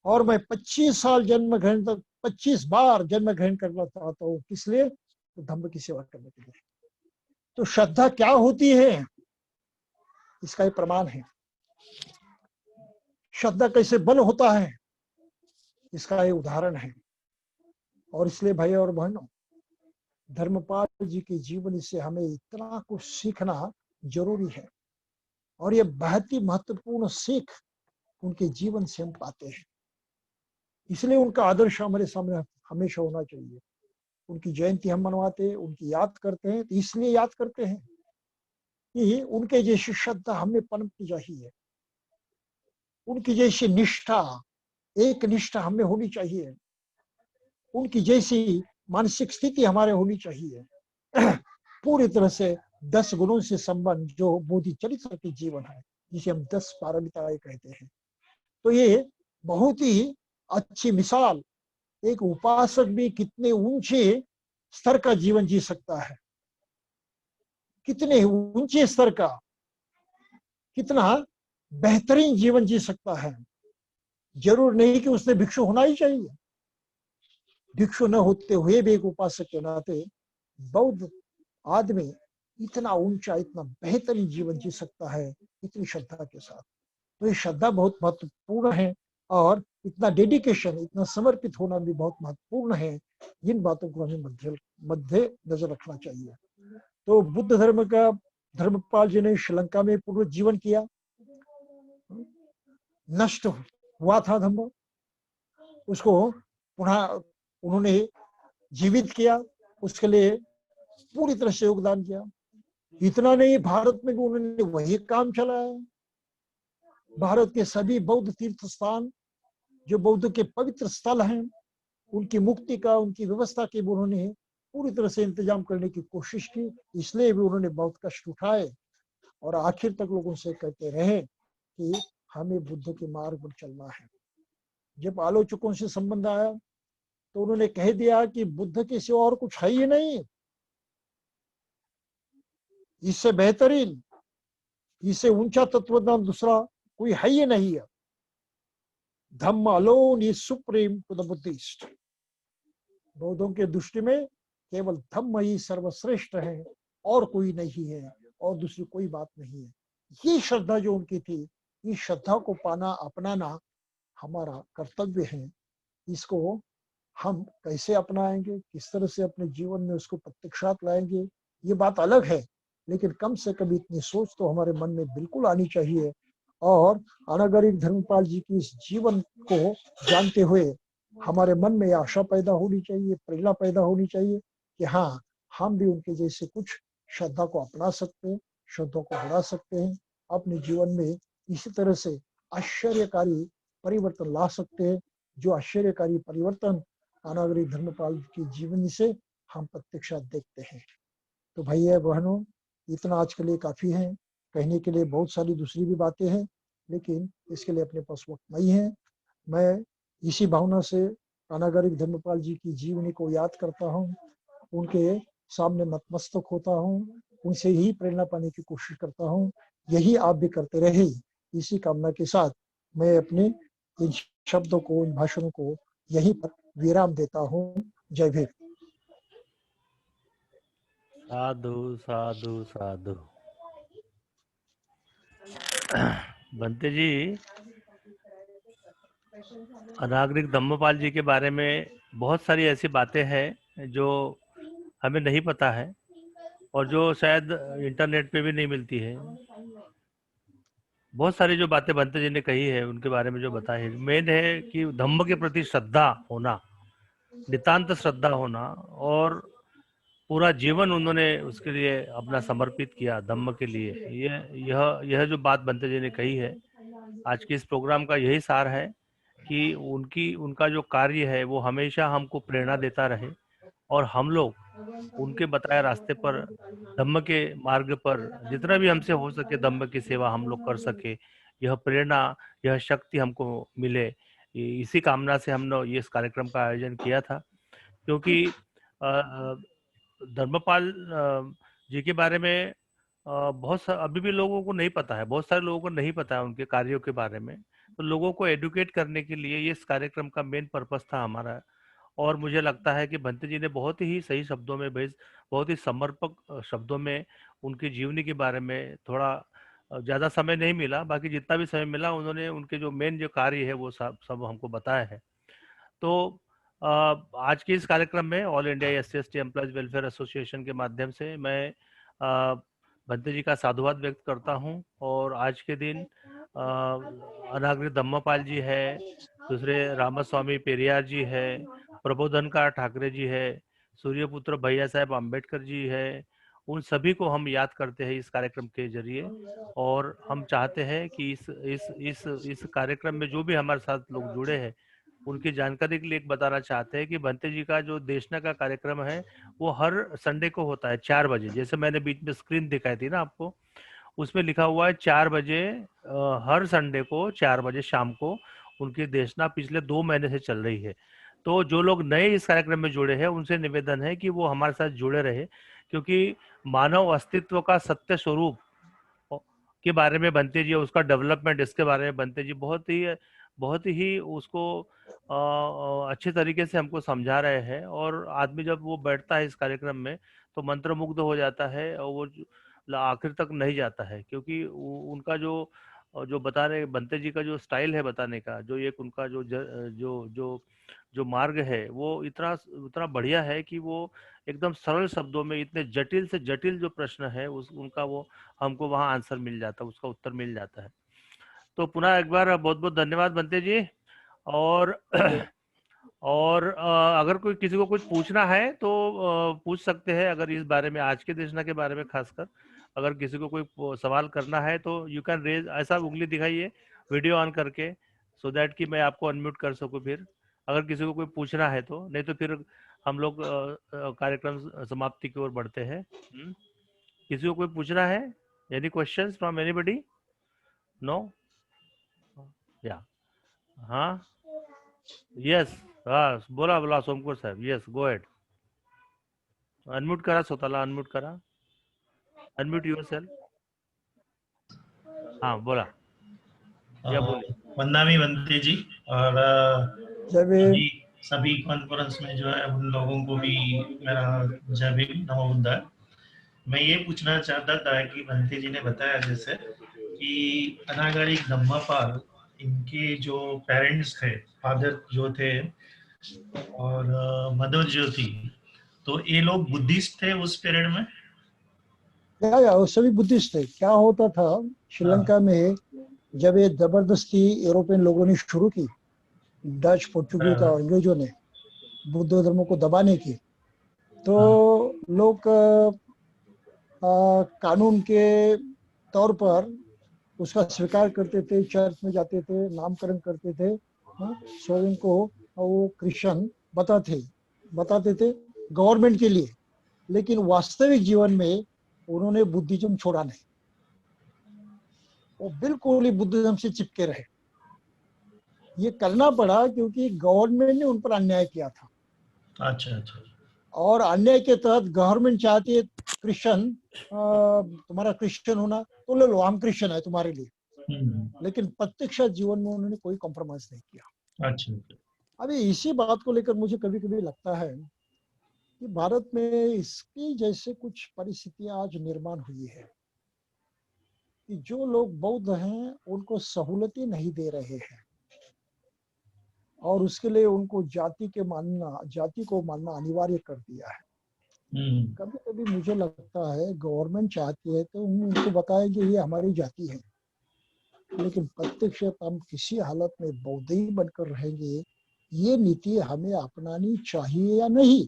Speaker 1: और मैं 25 साल जन्म ग्रहण तक 25 बार जन्म ग्रहण करना चाहता हूँ। किस लिए? तो धम्म की सेवा करने के लिए। तो श्रद्धा क्या होती है, इसका एक प्रमाण है। श्रद्धा कैसे बल होता है, इसका एक उदाहरण है। और इसलिए भाई और बहनों, धर्मपाल जी के जीवन से हमें इतना कुछ सीखना जरूरी है, और ये बहुत ही महत्वपूर्ण सीख उनके जीवन से हम पाते हैं। इसलिए उनका आदर्श हमारे सामने हमेशा होना चाहिए। उनकी जयंती हम मनवाते हैं, उनकी याद करते हैं, तो इसलिए याद करते हैं कि उनके जैसी श्रद्धा हमें पनपनी चाहिए, उनकी जैसी निष्ठा, एक निष्ठा हमें होनी चाहिए, उनकी जैसी मानसिक स्थिति हमारे होनी चाहिए। पूरी तरह से 10 गुणों से संबंध जो बोधि चरित्र के जीवन है, जिसे हम 10 पारमिताएं कहते हैं, तो ये बहुत ही अच्छी मिसाल, एक उपासक भी कितने ऊंचे स्तर का जीवन जी सकता है, कितने ऊंचे स्तर का, कितना बेहतरीन जीवन जी सकता है। जरूर नहीं कि उसने भिक्षु होना ही चाहिए, भिक्षु न होते हुए भी एक उपासक के नाते बौद्ध आदमी इतना ऊंचा, इतना बेहतरीन जीवन जी सकता है इतनी श्रद्धा के साथ। तो ये श्रद्धा बहुत महत्वपूर्ण है, और इतना डेडिकेशन, इतना समर्पित होना भी बहुत महत्वपूर्ण है। जिन बातों को हमें मध्य नजर रखना चाहिए। तो बुद्ध धर्म का धर्मपाल जी ने श्रीलंका में पुनर्जीवन किया, नष्ट हुआ था धम्म, उसको पुनः उन्होंने जीवित किया, उसके लिए पूरी तरह से योगदान किया। इतना नहीं, भारत में भी उन्होंने वही काम चलाया। भारत के सभी बौद्ध तीर्थ स्थान, जो बौद्ध के पवित्र स्थल हैं, उनकी मुक्ति का, उनकी व्यवस्था की उन्होंने पूरी तरह से इंतजाम करने की कोशिश की। इसलिए भी उन्होंने बहुत कष्ट उठाए, और आखिर तक लोगों से कहते रहे कि हमें बुद्ध के मार्ग पर चलना है। जब आलोचकों से संबंध आया तो उन्होंने कह दिया कि बुद्ध के सिवा और कुछ है ही नहीं, इससे बेहतरीन, इससे ऊंचा तत्वज्ञान दूसरा कोई है ही नहीं है। Dhamma alone is supreme to the Buddhist. बौद्धों के दृष्टि में केवल धम्म ही सर्वश्रेष्ठ है, और कोई नहीं है, और दूसरी कोई बात नहीं है। ये श्रद्धा जो उनकी थी, इस श्रद्धा को पाना, अपनाना हमारा कर्तव्य है। इसको हम कैसे अपनाएंगे, किस तरह से अपने जीवन में उसको प्रत्यक्षात लाएंगे, ये बात अलग है, लेकिन कम से कम इतनी सोच तो हमारे मन में बिल्कुल आनी चाहिए। और अनागरिक धर्मपाल जी की इस जीवन को जानते हुए हमारे मन में आशा पैदा होनी चाहिए, प्रेरणा पैदा होनी चाहिए कि हाँ, हम भी उनके जैसे कुछ श्रद्धा को अपना सकते हैं, श्रद्धा को बढ़ा सकते हैं, अपने जीवन में इसी तरह से आश्चर्यकारी परिवर्तन ला सकते हैं, जो आश्चर्यकारी परिवर्तन अनागरिक धर्मपाल की जीवनी से हम प्रत्यक्षात देखते हैं। तो भैया बहनों, इतना आज के लिए काफी है। कहने के लिए बहुत सारी दूसरी भी बातें हैं, लेकिन इसके लिए अपने पास वक्त नहीं है। मैं इसी भावना से अनागरिक धर्मपाल जी की जीवनी को याद करता हूँ, उनके सामने नतमस्तक होता हूँ, उनसे ही प्रेरणा पाने की कोशिश करता हूँ। यही आप भी करते रहे, इसी कामना के साथ मैं अपने इन शब्दों को, इन भाषणों को यहीं पर विराम देता हूँ। जय भीम।
Speaker 2: साधु साधु साधु। बंते जी, अनागरिक धम्मपाल जी के बारे में बहुत सारी ऐसी बातें हैं जो हमें नहीं पता है, और जो शायद इंटरनेट पे भी नहीं मिलती है। बहुत सारी जो बातें बंते जी ने कही है, उनके बारे में जो बताया है, मेन है कि धम्म के प्रति श्रद्धा होना, नितांत श्रद्धा होना, और पूरा जीवन उन्होंने उसके लिए अपना समर्पित किया धम्म के लिए। यह जो बात बंते जी ने कही है, आज के इस प्रोग्राम का यही सार है कि उनका जो कार्य है वो हमेशा हमको प्रेरणा देता रहे, और हम लोग उनके बताए रास्ते पर, धम्म के मार्ग पर जितना भी हमसे हो सके धम्म की सेवा हम लोग कर सके, यह प्रेरणा, यह शक्ति हमको मिले। इसी कामना से हमने इस कार्यक्रम का आयोजन किया था। क्योंकि धर्मपाल जी के बारे में अभी भी लोगों को नहीं पता है, बहुत सारे लोगों को नहीं पता है उनके कार्यों के बारे में। तो लोगों को एडुकेट करने के लिए ये इस कार्यक्रम का मेन पर्पस था हमारा। और मुझे लगता है कि भंते जी ने बहुत ही सही शब्दों में, बहुत ही समर्पक शब्दों में उनकी जीवनी के बारे में, थोड़ा ज़्यादा समय नहीं मिला, बाकी जितना भी समय मिला उन्होंने उनके जो मेन जो कार्य है वो सब हमको बताया है। तो आज के इस कार्यक्रम में all India SC/ST employees welfare association के माध्यम से मैं भंते जी का साधुवाद व्यक्त करता हूं। और आज के दिन अनागरिक धम्मपाल जी है, दूसरे रामास्वामी पेरियार जी है, प्रबोधनकार ठाकरे जी है, सूर्यपुत्र भैया साहब अम्बेडकर जी है, उन सभी को हम याद करते हैं इस कार्यक्रम के जरिए। और हम चाहते हैं कि इस कार्यक्रम में जो भी हमारे साथ लोग जुड़े हैं, उनकी जानकारी के लिए एक बताना चाहते हैं कि भंते जी का जो देशना का कार्यक्रम है वो हर संडे को होता है 4 बजे, जैसे मैंने बीच में स्क्रीन दिखाई थी ना आपको, उसमें लिखा हुआ है 4 बजे, हर संडे को 4 बजे शाम को उनकी देशना पिछले 2 महीने से चल रही है। तो जो लोग नए इस कार्यक्रम में जुड़े हैं उनसे निवेदन है कि वो हमारे साथ जुड़े रहे, क्योंकि मानव अस्तित्व का सत्य स्वरूप के बारे में बनते जी, उसका डेवलपमेंट, इसके बारे में बनते जी बहुत ही उसको अच्छे तरीके से हमको समझा रहे हैं। और आदमी जब वो बैठता है इस कार्यक्रम में तो मंत्रमुग्ध हो जाता है, और वो आखिर तक नहीं जाता है, क्योंकि उनका जो बता रहे बंते जी का जो स्टाइल है बताने का, जो एक उनका जो मार्ग है वो इतना इतना बढ़िया है कि वो एकदम सरल शब्दों में इतने जटिल से जटिल जो प्रश्न है उनका वो हमको वहाँ आंसर मिल जाता है, उसका उत्तर मिल जाता है। तो पुनः एक बार बहुत बहुत धन्यवाद बनते जी। और और अगर कोई किसी को कुछ पूछना है तो पूछ सकते हैं, अगर इस बारे में, आज के देशना के बारे में खासकर अगर किसी को कोई सवाल करना है तो यू कैन रेज, ऐसा उंगली दिखाइए वीडियो ऑन करके, सो दैट कि मैं आपको अनम्यूट कर सकूं फिर, अगर किसी को कोई पूछना है तो। नहीं तो फिर हम लोग कार्यक्रम समाप्ति की ओर बढ़ते हैं। किसी को कोई पूछना है? Any questions from anybody? No? या हाँ, यस, हाँ बोला बोला सोमकुर साहब, यस गो अहेड। अनम्यूट करा स्वतःला, अनम्यूट करा, अनम्यूट युअरसेल्फ। हाँ बोला, या बोलिए।
Speaker 3: वंदनामी बनते जी, और
Speaker 1: जब
Speaker 3: सभी सभी कॉन्फ्रेंस में जो है उन लोगों को भी मेरा जय भीम, नमो बुद्धाय। मैं ये पूछना चाहता था कि बनते जी ने बताया जैसे कि अनागारी धम्मापाल, इनके जो पेरेंट्स थे, फादर जो थे और मदर जो थी, तो ये लोग बुद्धिस्ट थे उस पीरियड में?
Speaker 1: या वो सभी बुद्धिस्ट थे। क्या होता था श्रीलंका में, जब ये जबरदस्ती यूरोपियन लोगों ने शुरू की, डच, पोर्चुगीज और अंग्रेजों ने बुद्ध धर्म को दबाने की, तो लोग कानून के तौर पर उसका स्वीकार करते थे, चर्च में जाते थे, नामकरण करते थे, स्वयं को वो क्रिश्चियन बताते थे गवर्नमेंट के लिए। लेकिन वास्तविक जीवन में उन्होंने बुद्धिज्म छोड़ा नहीं, वो बिल्कुल ही बुद्धिज्म से चिपके रहे। ये करना पड़ा क्योंकि गवर्नमेंट ने उन पर अन्याय किया था।
Speaker 3: अच्छा अच्छा।
Speaker 1: और अन्याय के तहत गवर्नमेंट चाहती है क्रिश्चियन, तुम्हारा क्रिश्चियन होना तो ले लो, हम क्रिश्चियन है तुम्हारे लिए। लेकिन प्रत्यक्ष जीवन में उन्होंने कोई कॉम्प्रोमाइज नहीं किया।
Speaker 3: अच्छा।
Speaker 1: अभी इसी बात को लेकर मुझे कभी कभी लगता है कि भारत में इसकी जैसे कुछ परिस्थितियां आज निर्माण हुई है कि जो लोग बौद्ध हैं उनको सहूलतें नहीं दे रहे हैं, और उसके लिए उनको जाति को मानना अनिवार्य कर दिया है। कभी कभी मुझे लगता है गवर्नमेंट चाहती है तो उनको बताएंगे ये हमारी जाति है, लेकिन प्रत्यक्ष हम किसी हालत में बौद्ध ही बनकर रहेंगे, ये नीति हमें अपनानी चाहिए या नहीं,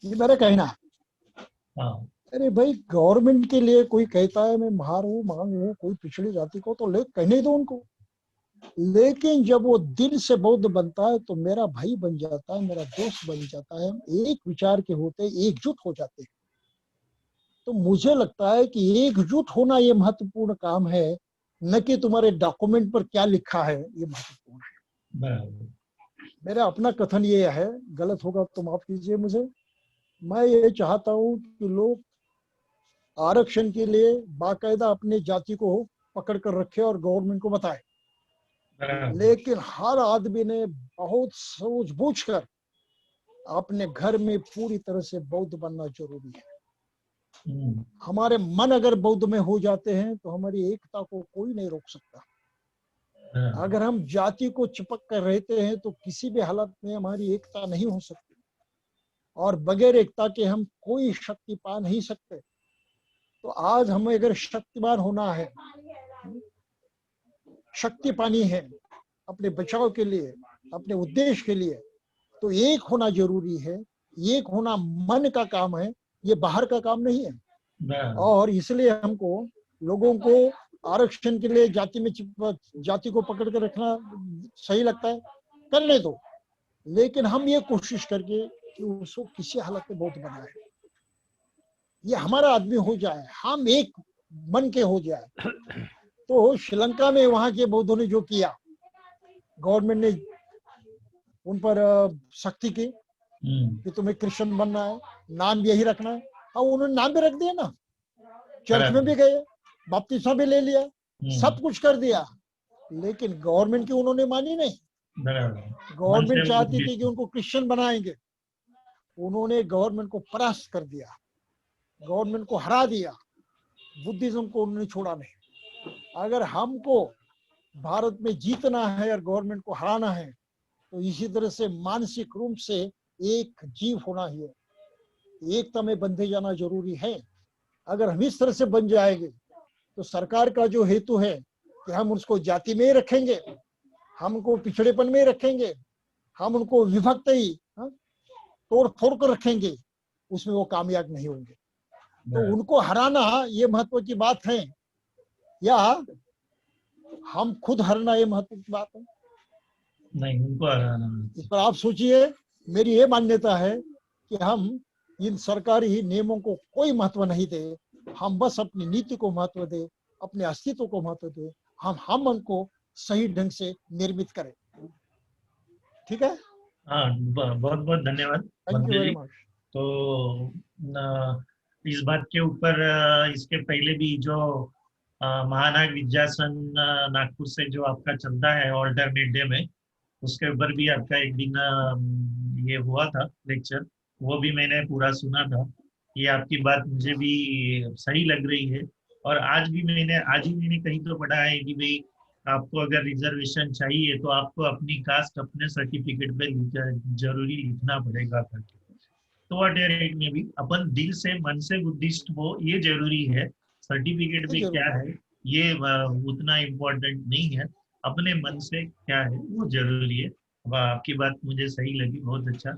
Speaker 1: ये मेरा कहना है। अरे भाई, गवर्नमेंट के लिए कोई कहता है मैं मार हूँ, मांग हूँ कोई पिछड़ी जाति को, तो ले कहने दो उनको। लेकिन जब वो दिल से बौद्ध बनता है तो मेरा भाई बन जाता है, मेरा दोस्त बन जाता है, एक विचार के होते एकजुट हो जाते हैं। तो मुझे लगता है कि एकजुट होना ये महत्वपूर्ण काम है, न कि तुम्हारे डॉक्यूमेंट पर क्या लिखा है ये महत्वपूर्ण है। मेरा अपना कथन ये है, गलत होगा तो माफ कीजिए मुझे। मैं ये चाहता हूँ कि लोग आरक्षण के लिए बाकायदा अपने जाति को पकड़ कर रखे और गवर्नमेंट को बताए, लेकिन हर आदमी ने बहुत सूझबूझ कर अपने घर में पूरी तरह से बौद्ध बनना जरूरी है। हमारे मन अगर बौद्ध में हो जाते हैं तो हमारी एकता को कोई नहीं रोक सकता। अगर हम जाति को चिपक कर रहते हैं तो किसी भी हालत में हमारी एकता नहीं हो सकती, और बगैर एकता के हम कोई शक्ति पा नहीं सकते। तो आज हमें अगर शक्तिमान होना है, शक्ति पानी है अपने बचाव के लिए, अपने उद्देश्य के लिए, तो एक होना जरूरी है। एक होना मन का काम है, ये बाहर का काम नहीं है। और इसलिए हमको लोगों को आरक्षण के लिए जाति को पकड़ कर रखना सही लगता है, करने दो, लेकिन हम ये कोशिश करके कि उसको किसी हालत में बौद्ध बनाए। ये हमारा आदमी हो जाए, हम एक मन के हो जाए। तो श्रीलंका में वहां के बौद्धों ने जो किया, गवर्नमेंट ने उन पर सख्ती की कि तुम्हें क्रिश्चियन बनना है, नाम भी यही रखना है। और उन्होंने नाम भी रख दिया ना, चर्च में भी गए, बपतिस्मा भी ले लिया, सब कुछ कर दिया, लेकिन गवर्नमेंट की उन्होंने मानी नहीं। गवर्नमेंट चाहती थी कि उनको क्रिश्चियन बनाएंगे, उन्होंने गवर्नमेंट को परास्त कर दिया, गवर्नमेंट को हरा दिया, बुद्धिज्म को उन्होंने छोड़ा नहीं। अगर हमको भारत में जीतना है और गवर्नमेंट को हराना है, तो इसी तरह से मानसिक रूप से एक जीव होना ही है, एकता में बंधे जाना जरूरी है। अगर हम इस तरह से बन जाएंगे तो सरकार का जो हेतु है कि हम उसको जाति में ही रखेंगे, हम उनको पिछड़ेपन में ही रखेंगे, हम उनको विभक्त ही तोड़ फोड़ कर रखेंगे, उसमें वो कामयाब नहीं होंगे। तो उनको हराना ये महत्व की बात है, या हम खुद हराना ये महत्व की बात है?
Speaker 3: नहीं, उनको हराना।
Speaker 1: इस पर आप सोचिए। मेरी ये मान्यता है कि हम इन सरकारी नियमों को कोई महत्व नहीं दे, हम बस अपनी नीति को महत्व दे, अपने अस्तित्व को महत्व दे, हम उनको सही ढंग से निर्मित करें। ठीक है?
Speaker 3: हाँ, बहुत बहुत धन्यवाद।
Speaker 1: Thank you very much.
Speaker 3: तो इस बात के ऊपर इसके पहले भी जो महानाग विद्यासन नागपुर से जो आपका चलता है ऑल्टरनेट डे में, उसके ऊपर भी आपका एक दिन ये हुआ था लेक्चर, वो भी मैंने पूरा सुना था। ये आपकी बात मुझे भी सही लग रही है। और आज ही मैंने कहीं तो पढ़ा है कि भाई आपको अगर रिजर्वेशन चाहिए तो आपको अपनी कास्ट अपने सर्टिफिकेट पे जरूरी लिखना पड़ेगा करके। तो व्हाट में भी अपन दिल से मन से बुद्धिस्ट हो ये जरूरी है, सर्टिफिकेट में क्या है ये उतना इम्पोर्टेंट नहीं है, अपने मन से क्या है वो जरूरी है। आपकी बात मुझे सही लगी, बहुत अच्छा।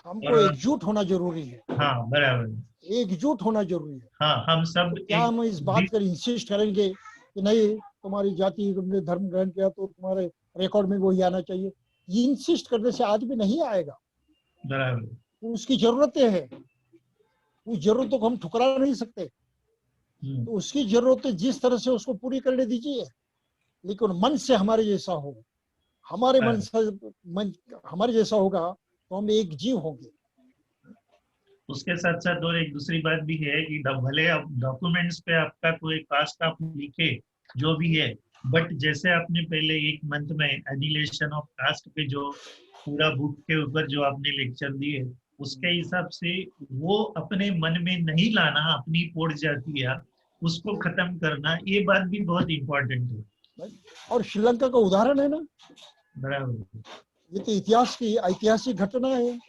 Speaker 1: हमको एकजुट होना जरूरी है।
Speaker 3: हाँ, बराबर,
Speaker 1: एकजुट होना जरूरी है।
Speaker 3: हाँ, हम सब
Speaker 1: तो क्या हम इस बात पर इंसिस्ट करेंगे कि नहीं तुम्हारी जाति तुमने धर्म ग्रहण किया तो तुम्हारे रिकॉर्ड में वही आना चाहिए? ये इंसिस्ट करने से आदमी नहीं आएगा।
Speaker 3: बराबर,
Speaker 1: तो उसकी जरूरतें हैं, उस जरूरतों को हम ठुकरा नहीं सकते। तो उसकी जरूरतें जिस तरह से उसको पूरी करने दीजिए, लेकिन मन से हमारे जैसा हो, हमारे मन हमारे जैसा होगा तो हम एक जीव होंगे।
Speaker 3: उसके साथ साथ और एक दूसरी बात भी है कि भले आप डॉक्यूमेंट्स पे आपका कोई कास्ट आप लिखे जो भी है, बट जैसे आपने पहले एक मंथ में एनिलेशन ऑफ कास्ट पे जो पूरा बुक के ऊपर जो आपने लेक्चर दिए, उसके हिसाब से वो अपने मन में नहीं लाना, अपनी पोड़ जाती है उसको खत्म करना, ये बात भी बहुत इम्पोर्टेंट है।
Speaker 1: और श्रीलंका का उदाहरण है ना,
Speaker 3: बराबर,
Speaker 1: ये तो इतिहास की ऐतिहासिक घटना है,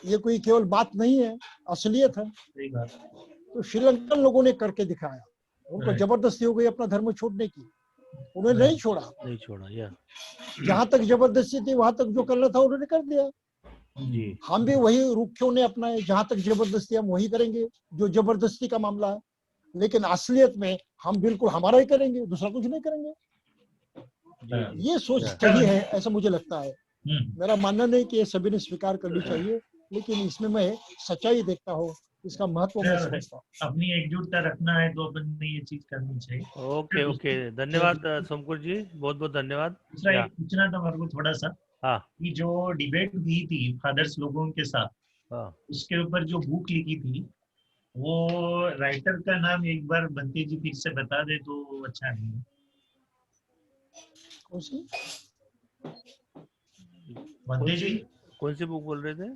Speaker 1: ये कोई केवल बात नहीं है, असलियत है।
Speaker 3: सही बात।
Speaker 1: तो श्रीलंकन लोगों ने करके दिखाया, उनको जबरदस्ती हो गई अपना धर्म छोड़ने की, उन्होंने नहीं छोड़ा। जहां तक जबरदस्ती थी वहां तक जो करना था उन्होंने कर दिया। हम भी वही रुख ने अपनाए, जहां तक जबरदस्ती हम वही करेंगे जो जबरदस्ती का मामला है, लेकिन असलियत में हम बिल्कुल हमारा ही करेंगे, दूसरा कुछ नहीं करेंगे। ये सोच सही है ऐसा मुझे लगता है। मेरा मानना नहीं कि ये सभी ने स्वीकार करनी चाहिए, लेकिन इसमें मैं सच्चाई देखता हूँ, इसका महत्व मैं समझता हूँ।
Speaker 3: अपनी एकजुटता रखना है तो अपन ने ये चीज करनी चाहिए।
Speaker 2: ओके, धन्यवाद सोमकुर जी, बहुत बहुत धन्यवाद।
Speaker 3: दूसरा एक पूछना था मेरे को थोड़ा सा, कि जो डिबेट हुई थी फादर्स लोगों के साथ, उसके ऊपर जो बुक लिखी थी वो राइटर का नाम एक बार बंते जी फिर से बता दे तो अच्छा है। बंते जी
Speaker 2: कौन सी बुक बोल रहे थे?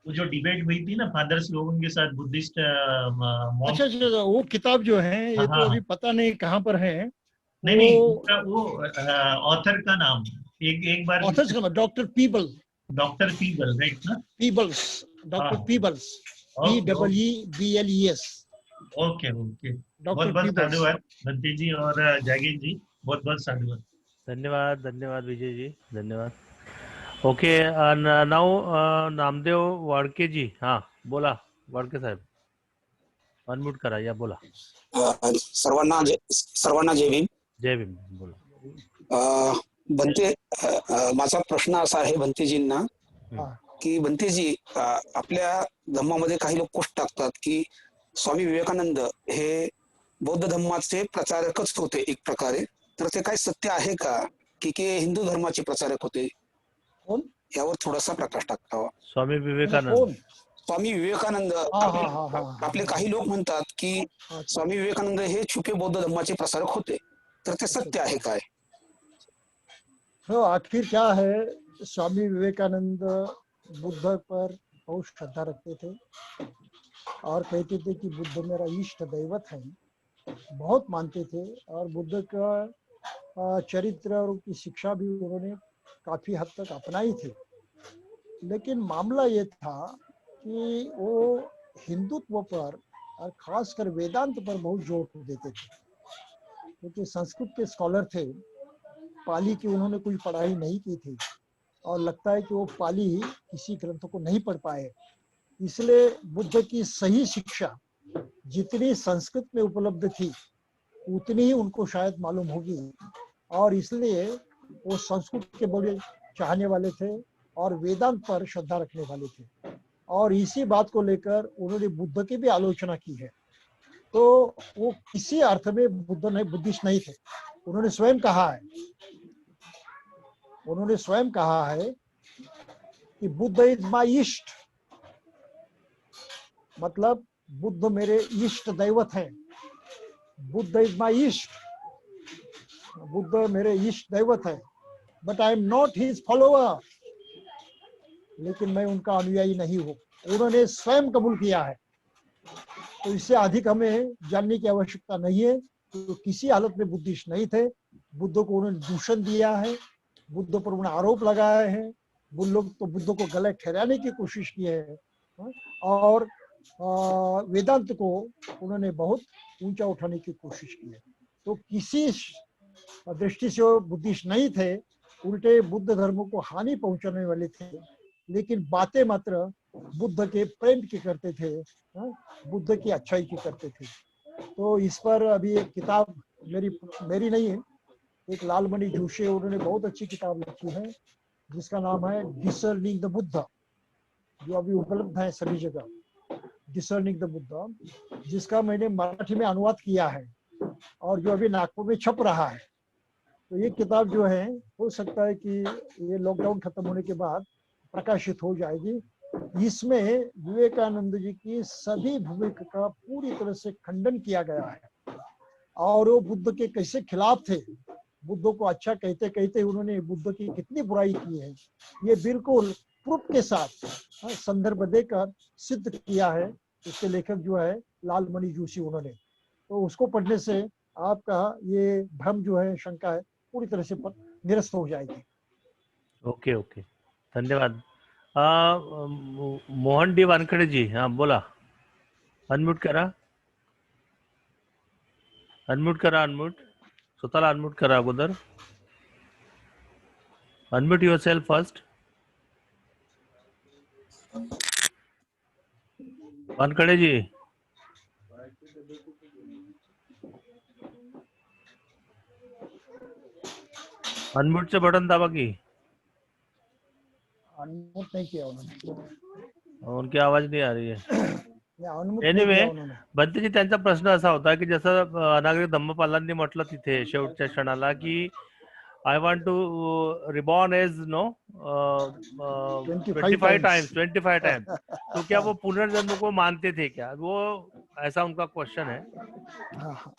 Speaker 3: वो जो डिबेट हुई थी ना फादर्स लोगों के साथ, बुद्धिस्ट।
Speaker 1: अच्छा, वो किताब जो है ये तो अभी पता नहीं कहाँ पर है।
Speaker 3: नहीं, वो ऑथर का नाम एक बार
Speaker 1: ऑथर का नाम डॉक्टर पीबल,
Speaker 3: राइट ना?
Speaker 1: Peebles, doctor Peebles, PEEBLES।
Speaker 3: Okay, बहुत बहुत धन्यवाद बंते जी और जागीर जी, बहुत बहुत साधुवाद।
Speaker 2: धन्यवाद विजय जी, धन्यवाद। ओके, नाउ नामदेव वाडके जी, हाँ बोला वाडके साहेब, अनम्यूट करा या बोला।
Speaker 4: सर्वांना जय भीम।
Speaker 2: जय भीम, बोला।
Speaker 4: बनते माझा प्रश्न असा आहे बनतेजींना की बनतेजी आपल्या धम्मामध्ये काही लोक गोष्ट टाकतात की स्वामी विवेकानंद हे बौद्ध धर्माचे प्रचारकच होते एक प्रकारे, तर ते काय सत्य आहे का की हिंदू धर्माचे प्रचारक होते?
Speaker 1: कोण?
Speaker 4: यावर थोडासा प्रकाश टाकावा.
Speaker 2: स्वामी विवेकानंद.
Speaker 1: कोण?
Speaker 4: स्वामी विवेकानंद. आपले काही लोक म्हणतात की स्वामी विवेकानंद हे छुपे बौद्ध धर्माचे प्रसारक होते, तर ते सत्य आहे काय?
Speaker 1: तो आखिर क्या है, स्वामी विवेकानंद बुद्ध पर बहुत श्रद्धा रखते थे और कहते थे कि बुद्ध मेरा इष्ट दैवत है, बहुत मानते थे। और बुद्ध का चरित्र और उनकी शिक्षा भी उन्होंने काफी हद तक अपनाई थी। लेकिन मामला ये था कि वो हिंदुत्व पर और खासकर वेदांत पर बहुत जोर देते थे, क्योंकि संस्कृत के स्कॉलर थे, पाली की उन्होंने कोई पढ़ाई नहीं की थी और लगता है कि वो पाली किसी ग्रंथ को नहीं पढ़ पाए। इसलिए बुद्ध की सही शिक्षा जितनी संस्कृत में उपलब्ध थी उतनी ही उनको शायद मालूम होगी, और इसलिए वो संस्कृत के बड़े चाहने वाले थे और वेदांत पर श्रद्धा रखने वाले थे। और इसी बात को लेकर उन्होंने बुद्ध की भी आलोचना की है। तो वो किसी अर्थ में बुद्धिस्ट नहीं थे। उन्होंने स्वयं कहा है कि बुद्ध इज माय इष्ट, मतलब बुद्ध मेरे इष्ट दैवत हैं। बुद्ध इज माय इष्ट, बुद्ध मेरे इष्ट दैवत है, but I am not his follower, लेकिन मैं उनका अनुयायी नहीं हूँ। उन्होंने स्वयं कबूल किया है। तो इससे अधिक हमें जानने की आवश्यकता नहीं है। तो किसी हालत में बुद्धिस्ट नहीं थे। बुद्ध को उन्होंने दूषण दिया है, बुद्ध पर उन्होंने आरोप लगाए हैं, बुद्ध को गलत ठहराने की कोशिश की है, और वेदांत को उन्होंने बहुत ऊंचा उठाने की कोशिश की है। तो किसी दृष्टि से वो बुद्धिस्ट नहीं थे, उल्टे बुद्ध धर्म को हानि पहुंचाने वाले थे, लेकिन बातें मात्र बुद्ध के प्रेम की करते थे, बुद्ध की अच्छाई की करते थे। तो इस पर अभी एक किताब मेरी नहीं है, एक लालमणि जोशी, उन्होंने बहुत अच्छी किताब लिखी है जिसका नाम है डिसर्निंग द बुद्ध, जो अभी उपलब्ध है सभी जगह। डिसर्निंग द बुद्ध, जिसका मैंने मराठी में अनुवाद किया है और जो अभी नागपुर में छप रहा है। तो ये किताब जो है, हो सकता है कि ये लॉकडाउन खत्म होने के बाद प्रकाशित हो जाएगी। इसमें विवेकानंद जी की सभी भूमिका का पूरी तरह से खंडन किया गया है और वो बुद्ध के कैसे खिलाफ थे, बुद्ध को अच्छा कहते कहते उन्होंने बुद्ध की कितनी बुराई की है, ये बिल्कुल प्रूफ के साथ संदर्भ देकर सिद्ध किया है। इसके लेखक जो है लालमणि जोशी, उन्होंने, तो उसको पढ़ने से आपका ये भ्रम जो है, शंका है, पूरी तरह से निरस्त हो जाएगी।
Speaker 2: ओके ओके, धन्यवाद। मोहन डी वानखेडे जी, हाँ बोला, अनम्यूट करा, स्वतःला अनम्यूट करा अगोदर, unmute yourself first. Wankhede ji, unmute से बटन दाबा की,
Speaker 1: अनम्यूट नहीं किया उन्होंने,
Speaker 2: उनकी आवाज नहीं आ रही है। एनिवे, बनते जी, त्यांचा प्रश्न असा होता की जसं अनागरिक धम्मपालांनी म्हटलं तिथे शेवटच्या क्षणाला की I want to reborn as 25 times, तो क्या वो पुनर्जन्म को मानते थे क्या? वो ऐसा उनका क्वेश्चन है।
Speaker 1: हाँ,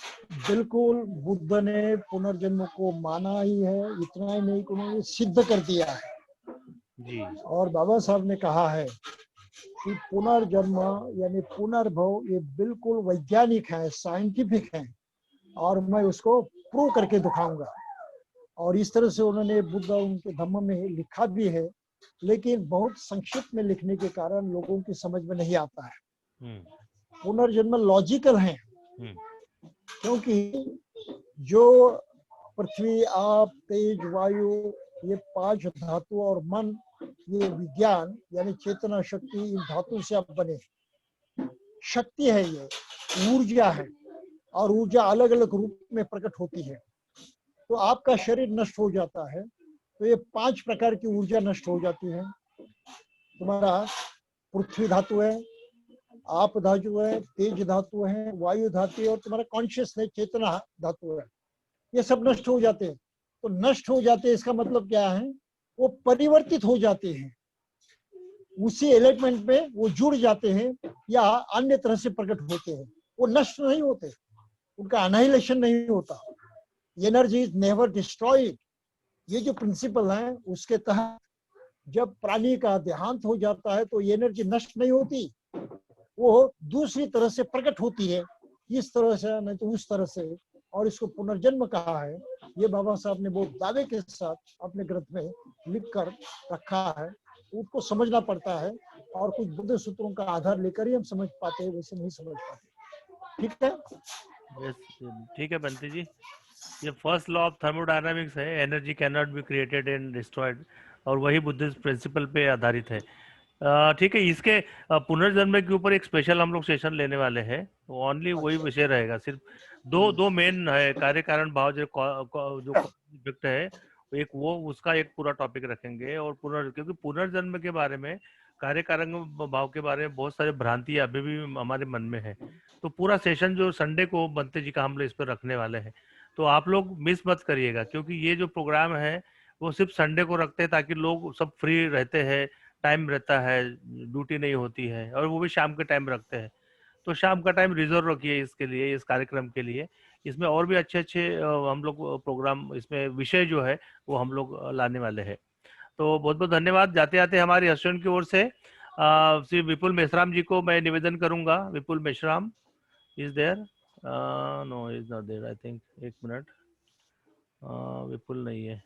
Speaker 1: बिल्कुल, बुद्ध ने पुनर्जन्म को माना ही है, इतना ही नहीं कि उन्होंने सिद्ध कर दिया है
Speaker 2: जी। और
Speaker 1: बाबा साहब ने कहा है कि पुनर्जन्म यानी पुनर्भव ये बिल्कुल वैज्ञानिक है, साइंटिफिक है, और मैं उसको प्रूव करके दिखाऊंगा। और इस तरह से उन्होंने बुद्ध उनके धम्म में लिखा भी है, लेकिन बहुत संक्षिप्त में लिखने के कारण लोगों की समझ में नहीं आता है। पुनर्जन्म लॉजिकल है, क्योंकि जो पृथ्वी, आप, तेज, वायु, ये 5 धातु और मन, ये विज्ञान यानी चेतना शक्ति, इन धातु से आप बने शक्ति है, ये ऊर्जा है, और ऊर्जा अलग अलग रूप में प्रकट होती है। तो आपका शरीर नष्ट हो जाता है तो ये 5 प्रकार की ऊर्जा नष्ट हो जाती है। तुम्हारा पृथ्वी धातु है, आप धातु है, तेज धातु है, वायु धातु है और तुम्हारा कॉन्शियसनेस चेतना धातु है। ये सब नष्ट हो जाते हैं। तो नष्ट हो जाते हैं इसका मतलब क्या है, वो परिवर्तित हो जाते हैं, उसी एलिमेंट में वो जुड़ जाते हैं या अन्य तरह से प्रकट होते हैं। वो नष्ट नहीं होते, उनका अनाइलेशन नहीं होता। Energy is never destroyed. ये जो प्रिंसिपल है उसके तहत जब प्राणी का देहांत हो जाता है तो एनर्जी नष्ट नहीं होती, वो दूसरी तरह से प्रकट होती है, इस तरह से नहीं तो उस तरह से। और इसको पुनर्जन्म कहा है। ये बाबा साहब ने बहुत दावे के साथ अपने ग्रंथ में लिख कर रखा है, उसको समझना पड़ता है और कुछ बुद्ध सूत्रों का आधार लेकर ही हम समझ पाते हैं, वैसे नहीं समझ पाते। ठीक है,
Speaker 2: ठीक है बंटी जी। ये फर्स्ट लॉ ऑफ थर्मोडायनामिक्स है, energy can not be created and destroyed, और वही बुद्धिस्ट प्रिंसिपल पे आधारित है। ठीक है, इसके पुनर्जन्म के ऊपर एक स्पेशल हम लोग सेशन लेने वाले हैं, ओनली वही विषय रहेगा। सिर्फ दो मेन है, कार्य कारण भाव जो इफेक्ट है, एक वो उसका एक पूरा टॉपिक रखेंगे। और क्योंकि पुनर्जन्म के बारे में, कार्य कारण भाव के बारे में बहुत सारे भ्रांतियां अभी भी हमारे मन में है। तो पूरा सेशन जो संडे को बंते जी का हम लोग इस पर रखने वाले हैं, तो आप लोग मिस मत करिएगा, क्योंकि ये जो प्रोग्राम है वो सिर्फ संडे को रखते हैं ताकि लोग सब फ्री रहते हैं, टाइम रहता है, ड्यूटी नहीं होती है, और वो भी शाम के टाइम रखते हैं। तो शाम का टाइम रिजर्व रखिए इसके लिए, इस कार्यक्रम के लिए। इसमें और भी अच्छे अच्छे हम लोग प्रोग्राम, इसमें विषय जो है वो हम लोग लाने वाले हैं। तो बहुत बहुत धन्यवाद। जाते जाते हमारी हस्बैंड की ओर से श्री विपुल मेश्राम जी को मैं निवेदन करूंगा। Vipul Meshram is there? No, is not there I think. एक मिनट, विपुल नहीं है।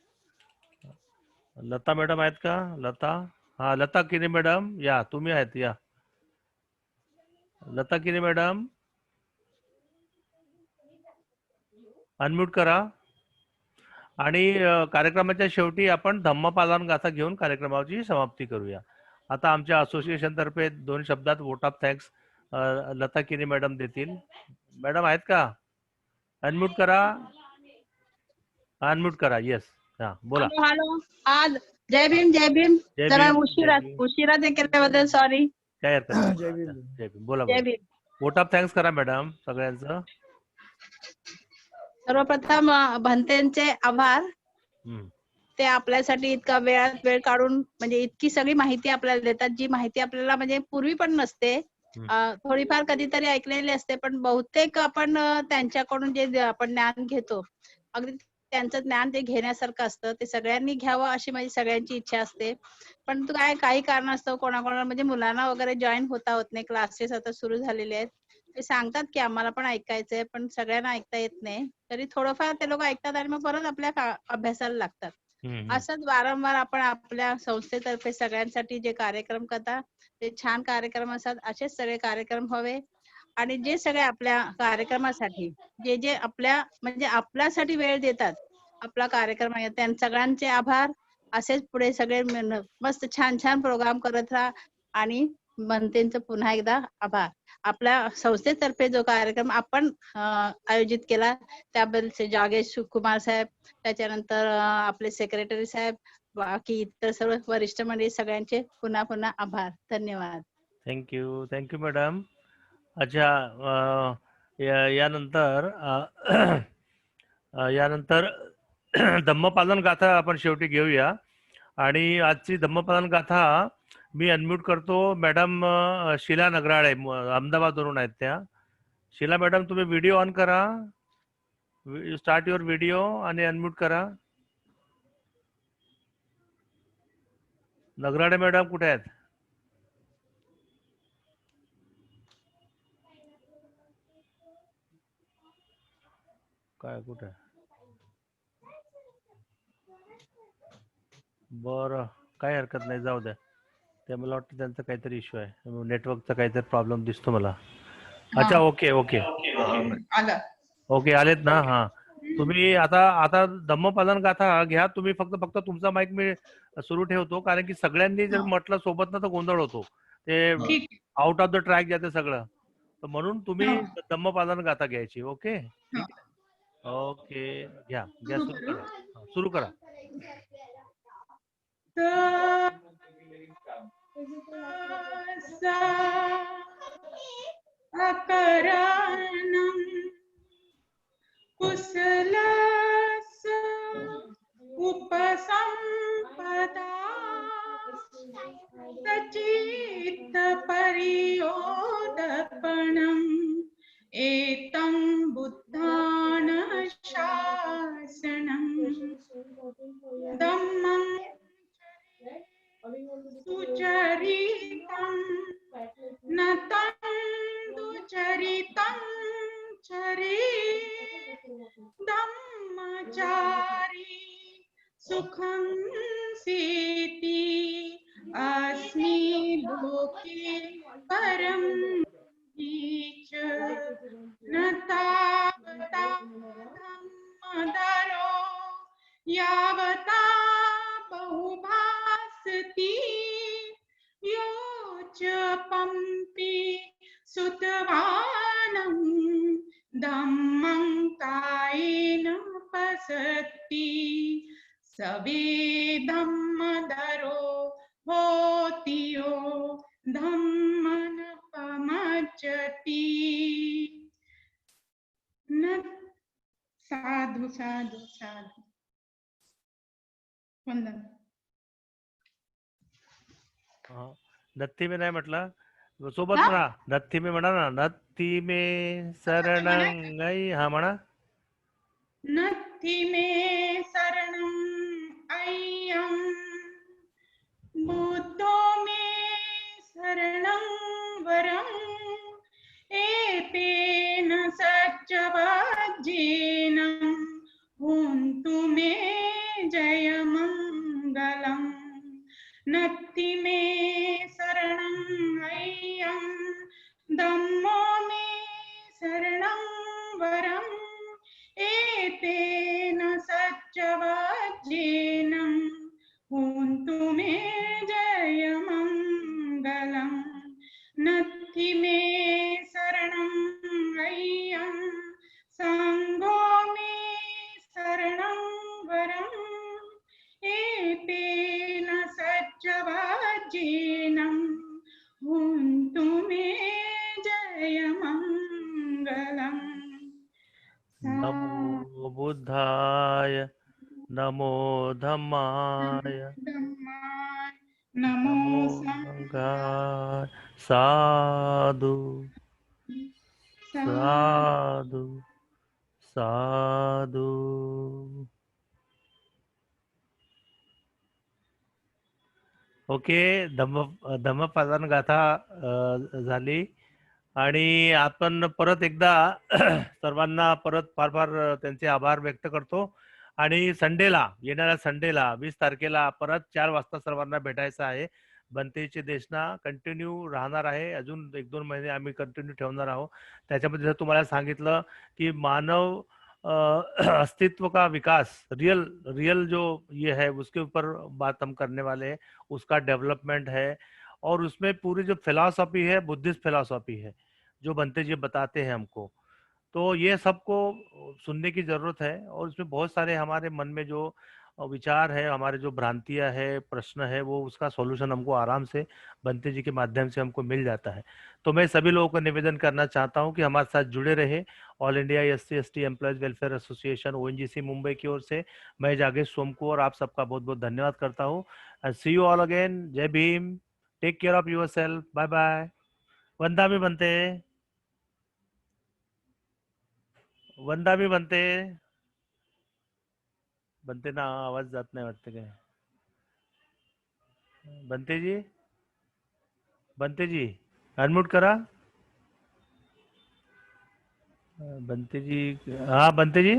Speaker 2: लता मॅडम आहेत का? लता, हा लता किरे मॅडम, या तुम्ही आहेत, या लता किरे मॅडम, अनम्यूट करा। आणि कार्यक्रमाच्या शेवटी आपण धम्मपालन गाथा घेऊन कार्यक्रमाची समाप्ती करूया। आता आमच्या असोसिएशन तर्फे 2 शब्दात वोट ऑफ थँक्स लता किरे मॅडम देतील। मॅडम आहेत का? अनम्यूट करा, अनम्यूट करा। येस, हा बोला।
Speaker 5: हॅलो हॅलो, आज जय भीम जय भीम।
Speaker 2: जय
Speaker 5: जरा
Speaker 2: भीम, जय
Speaker 5: उशिरा
Speaker 2: भीम।
Speaker 5: उशिरा ते केल्याबद्दल सॉरी।
Speaker 2: काय हरकत नाही,
Speaker 1: जय भीम।
Speaker 2: जय भीम, बोला
Speaker 5: जय
Speaker 2: बोला।
Speaker 5: भीम।
Speaker 2: वोट ऑफ थँक्स करा मॅडम सगळ्यांचं।
Speaker 5: सर्वप्रथम भंतेंचे आभार,
Speaker 2: हम्म,
Speaker 5: ते आपल्यासाठी इतका वेळ काढून म्हणजे इतकी सगळी माहिती आपल्याला देतात, जी माहिती आपल्याला म्हणजे पूर्वी पण नसते। थोडीफार कधीतरी ऐकलेली असते, पण बहुतेक आपण त्यांच्याकडून जे आपण ज्ञान घेतो, अगदी त्यांचं ज्ञान ते घेण्यासारखं असतं। ते सगळ्यांनी घ्यावं अशी माझी सगळ्यांची इच्छा असते। पण काही कारणास्तव कोणाकोणाला म्हणजे मुलांना वगैरे जॉईन होता होत नाही, क्लासेस आता सुरू झालेले आहेत। ते सांगतात की आम्हाला पण ऐकायचंय, पण सगळ्यांना ऐकता येत नाही। तरी थोडंफार ते लोक ऐकतात आणि मग परत आपल्या अभ्यासाला लागतात। असंच वारंवार आपण आपल्या संस्थेतर्फे सगळ्यांसाठी जे कार्यक्रम करतात ते छान कार्यक्रम असतात। असेच सगळे कार्यक्रम व्हावे आणि जे सगळे आपल्या कार्यक्रमासाठी जे जे आपल्या म्हणजे आपल्यासाठी वेळ देतात, आपला कार्यक्रम आहे, त्यांच्या सगळ्यांचे आभार। असेच पुढे सगळे मस्त छान छान प्रोग्राम करत राहा आणि मनतेंचं पुन्हा एकदा आभार। आपल्या संस्थेतर्फे जो कार्यक्रम आपण आयोजित केला त्याबद्दल जागेश कुमार साहेब, त्याच्यानंतर आपले सेक्रेटरी साहेब, बाकी इतर सर्व वरिष्ठ मंडळी सगळ्यांचे पुन्हा पुन्हा आभार। धन्यवाद।
Speaker 2: Thank you, thank you madam. अच्छा, यानंतर यानंतर धम्मपालन गाथा आपण शेवटी घेऊया। आणि आजची धम्मपालन गाथा मी अनम्यूट करतो। मॅडम शीला नगराळे अहमदाबादवरून आहेत त्या। शीला मॅडम, तुम्ही व्हिडिओ ऑन करा, स्टार्ट युअर व्हिडिओ आणि अनम्यूट करा। नगराळे मॅडम कुठे आहेत? काय कुठे? बरं, काय हरकत नाही, जाऊ द्या। ते मला वाटतं त्यांचा काहीतरी इश्यू आहे, नेटवर्कचा काहीतरी प्रॉब्लेम दिसतो मला। अच्छा, ओके ओके ओके, आलेत ना? हा, तुम्ही आता धम्मपालन गाथा घ्या तुम्ही। फक्त तुमचा माईक मी सुरू ठेवतो, कारण की सगळ्यांनी जर म्हटलं सोबत ना तर गोंधळ होतो, ते आउट ऑफ द ट्रॅक जाते सगळं। तर म्हणून तुम्ही धम्मपालन गाथा घ्यायची। ओके, ठीक आहे, ओके, घ्या घ्या, सुरू करा, सुरू करा।
Speaker 6: अकरणं कुशलस् उपसंपदा सचित्तपरियोदपणम् एतं बुद्धान शासनम् धम्मं सुचरितं न दुचरितं चरे धम्मचारी सुखं सीति अस्मि लोके परं च न तावता धम्मदरो यावता बहुभासति यो च पंपि सुतवानं धम्मं कायेन पश्यति सवे धम्मदरो होति यो धम्मं पमज्जति न साधु साधु साधु वंदन
Speaker 2: नत्थी में नाही म्हटलं सोबत म्हणा नत्थी में म्हणा ना नत्थी में शरणं आई हा म्हणा
Speaker 6: नत्थि मे शरणं अय्यं बुद्धो मे शरणं वरम् एतेन सच्चवज्जेन हुन्तु मे जयमङ्गलम् नत्थि मे शरणं अय्यं धम्मो मे शरणं वरम् एतेन सच्चवज्जेन हुन्तु मे जयमङ्गलम् नत्थि मे शरणं अय्यं सङ्घो मे शरणं वरम् एतेन सच्चवज्जेन हुन्तु मे जयमङ्गलम्
Speaker 2: नमो बुद्धाय नमो धम्माय
Speaker 6: नमो
Speaker 2: नमो संघाय साधु साधु साधु ओके धम्मपदान गाथा झाली आणि आपण परत एकदा सर्वांना परत फार फार त्यांचे आभार व्यक्त करतो आणि संडेला येणाऱ्या संडेला 20 तारखेला परत 4 वाजता सर्वांना भेटायचं आहे. बनतेची देशना कंटिन्यू राहणार आहे. अजून 1-2 महिने आम्ही कंटिन्यू ठेवणार आहोत. त्याच्यामध्ये जर तुम्हाला सांगितलं की मानव अस्तित्व का विकास रियल जो ये है उसके ऊपर बात हम करने वाले हैं. उसका डेवलपमेंट है और उसमें पूरी जो फिलॉसफी है बुद्धिस्ट फिलॉसफी है जो बनते जी बताते हैं हमको. तो ये सबको सुनने की जरूरत है और इसमें बहुत सारे हमारे मन में जो विचार है, हमारे जो भ्रांतियां है, प्रश्न है, वो उसका सॉल्यूशन हमको आराम से बनते जी के माध्यम से हमको मिल जाता है. तो मैं सभी लोगों को निवेदन करना चाहता हूं कि हमारे साथ जुड़े रहे. All India SC/ST employees welfare association ONGC Mumbai की ओर से मैं जागेश सोमको और आप सबका बहुत बहुत धन्यवाद करता हूँ. See you all again. जय Bhim. Take care of yourself. Bye bye. वंदा भी बनते वंदा भी बनते बनते ना आवाज जात नाही वाटते काय. बनते जी अनम्यूट करा. बनते जी हाँ बनते जी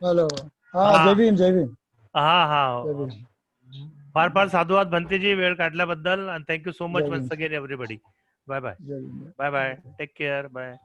Speaker 1: हेलो. हाँ जय भीम जय भीम.
Speaker 2: हाँ
Speaker 1: जय भीम.
Speaker 2: फार फार साधुवाद बनते जी वेळ काढल्याबद्दल. आणि थँक्यू सो मच
Speaker 1: जय
Speaker 2: once
Speaker 1: Bhim.
Speaker 2: Again everybody. Bye bye.
Speaker 1: जय Bhim.
Speaker 2: Bye bye. Take care. Bye.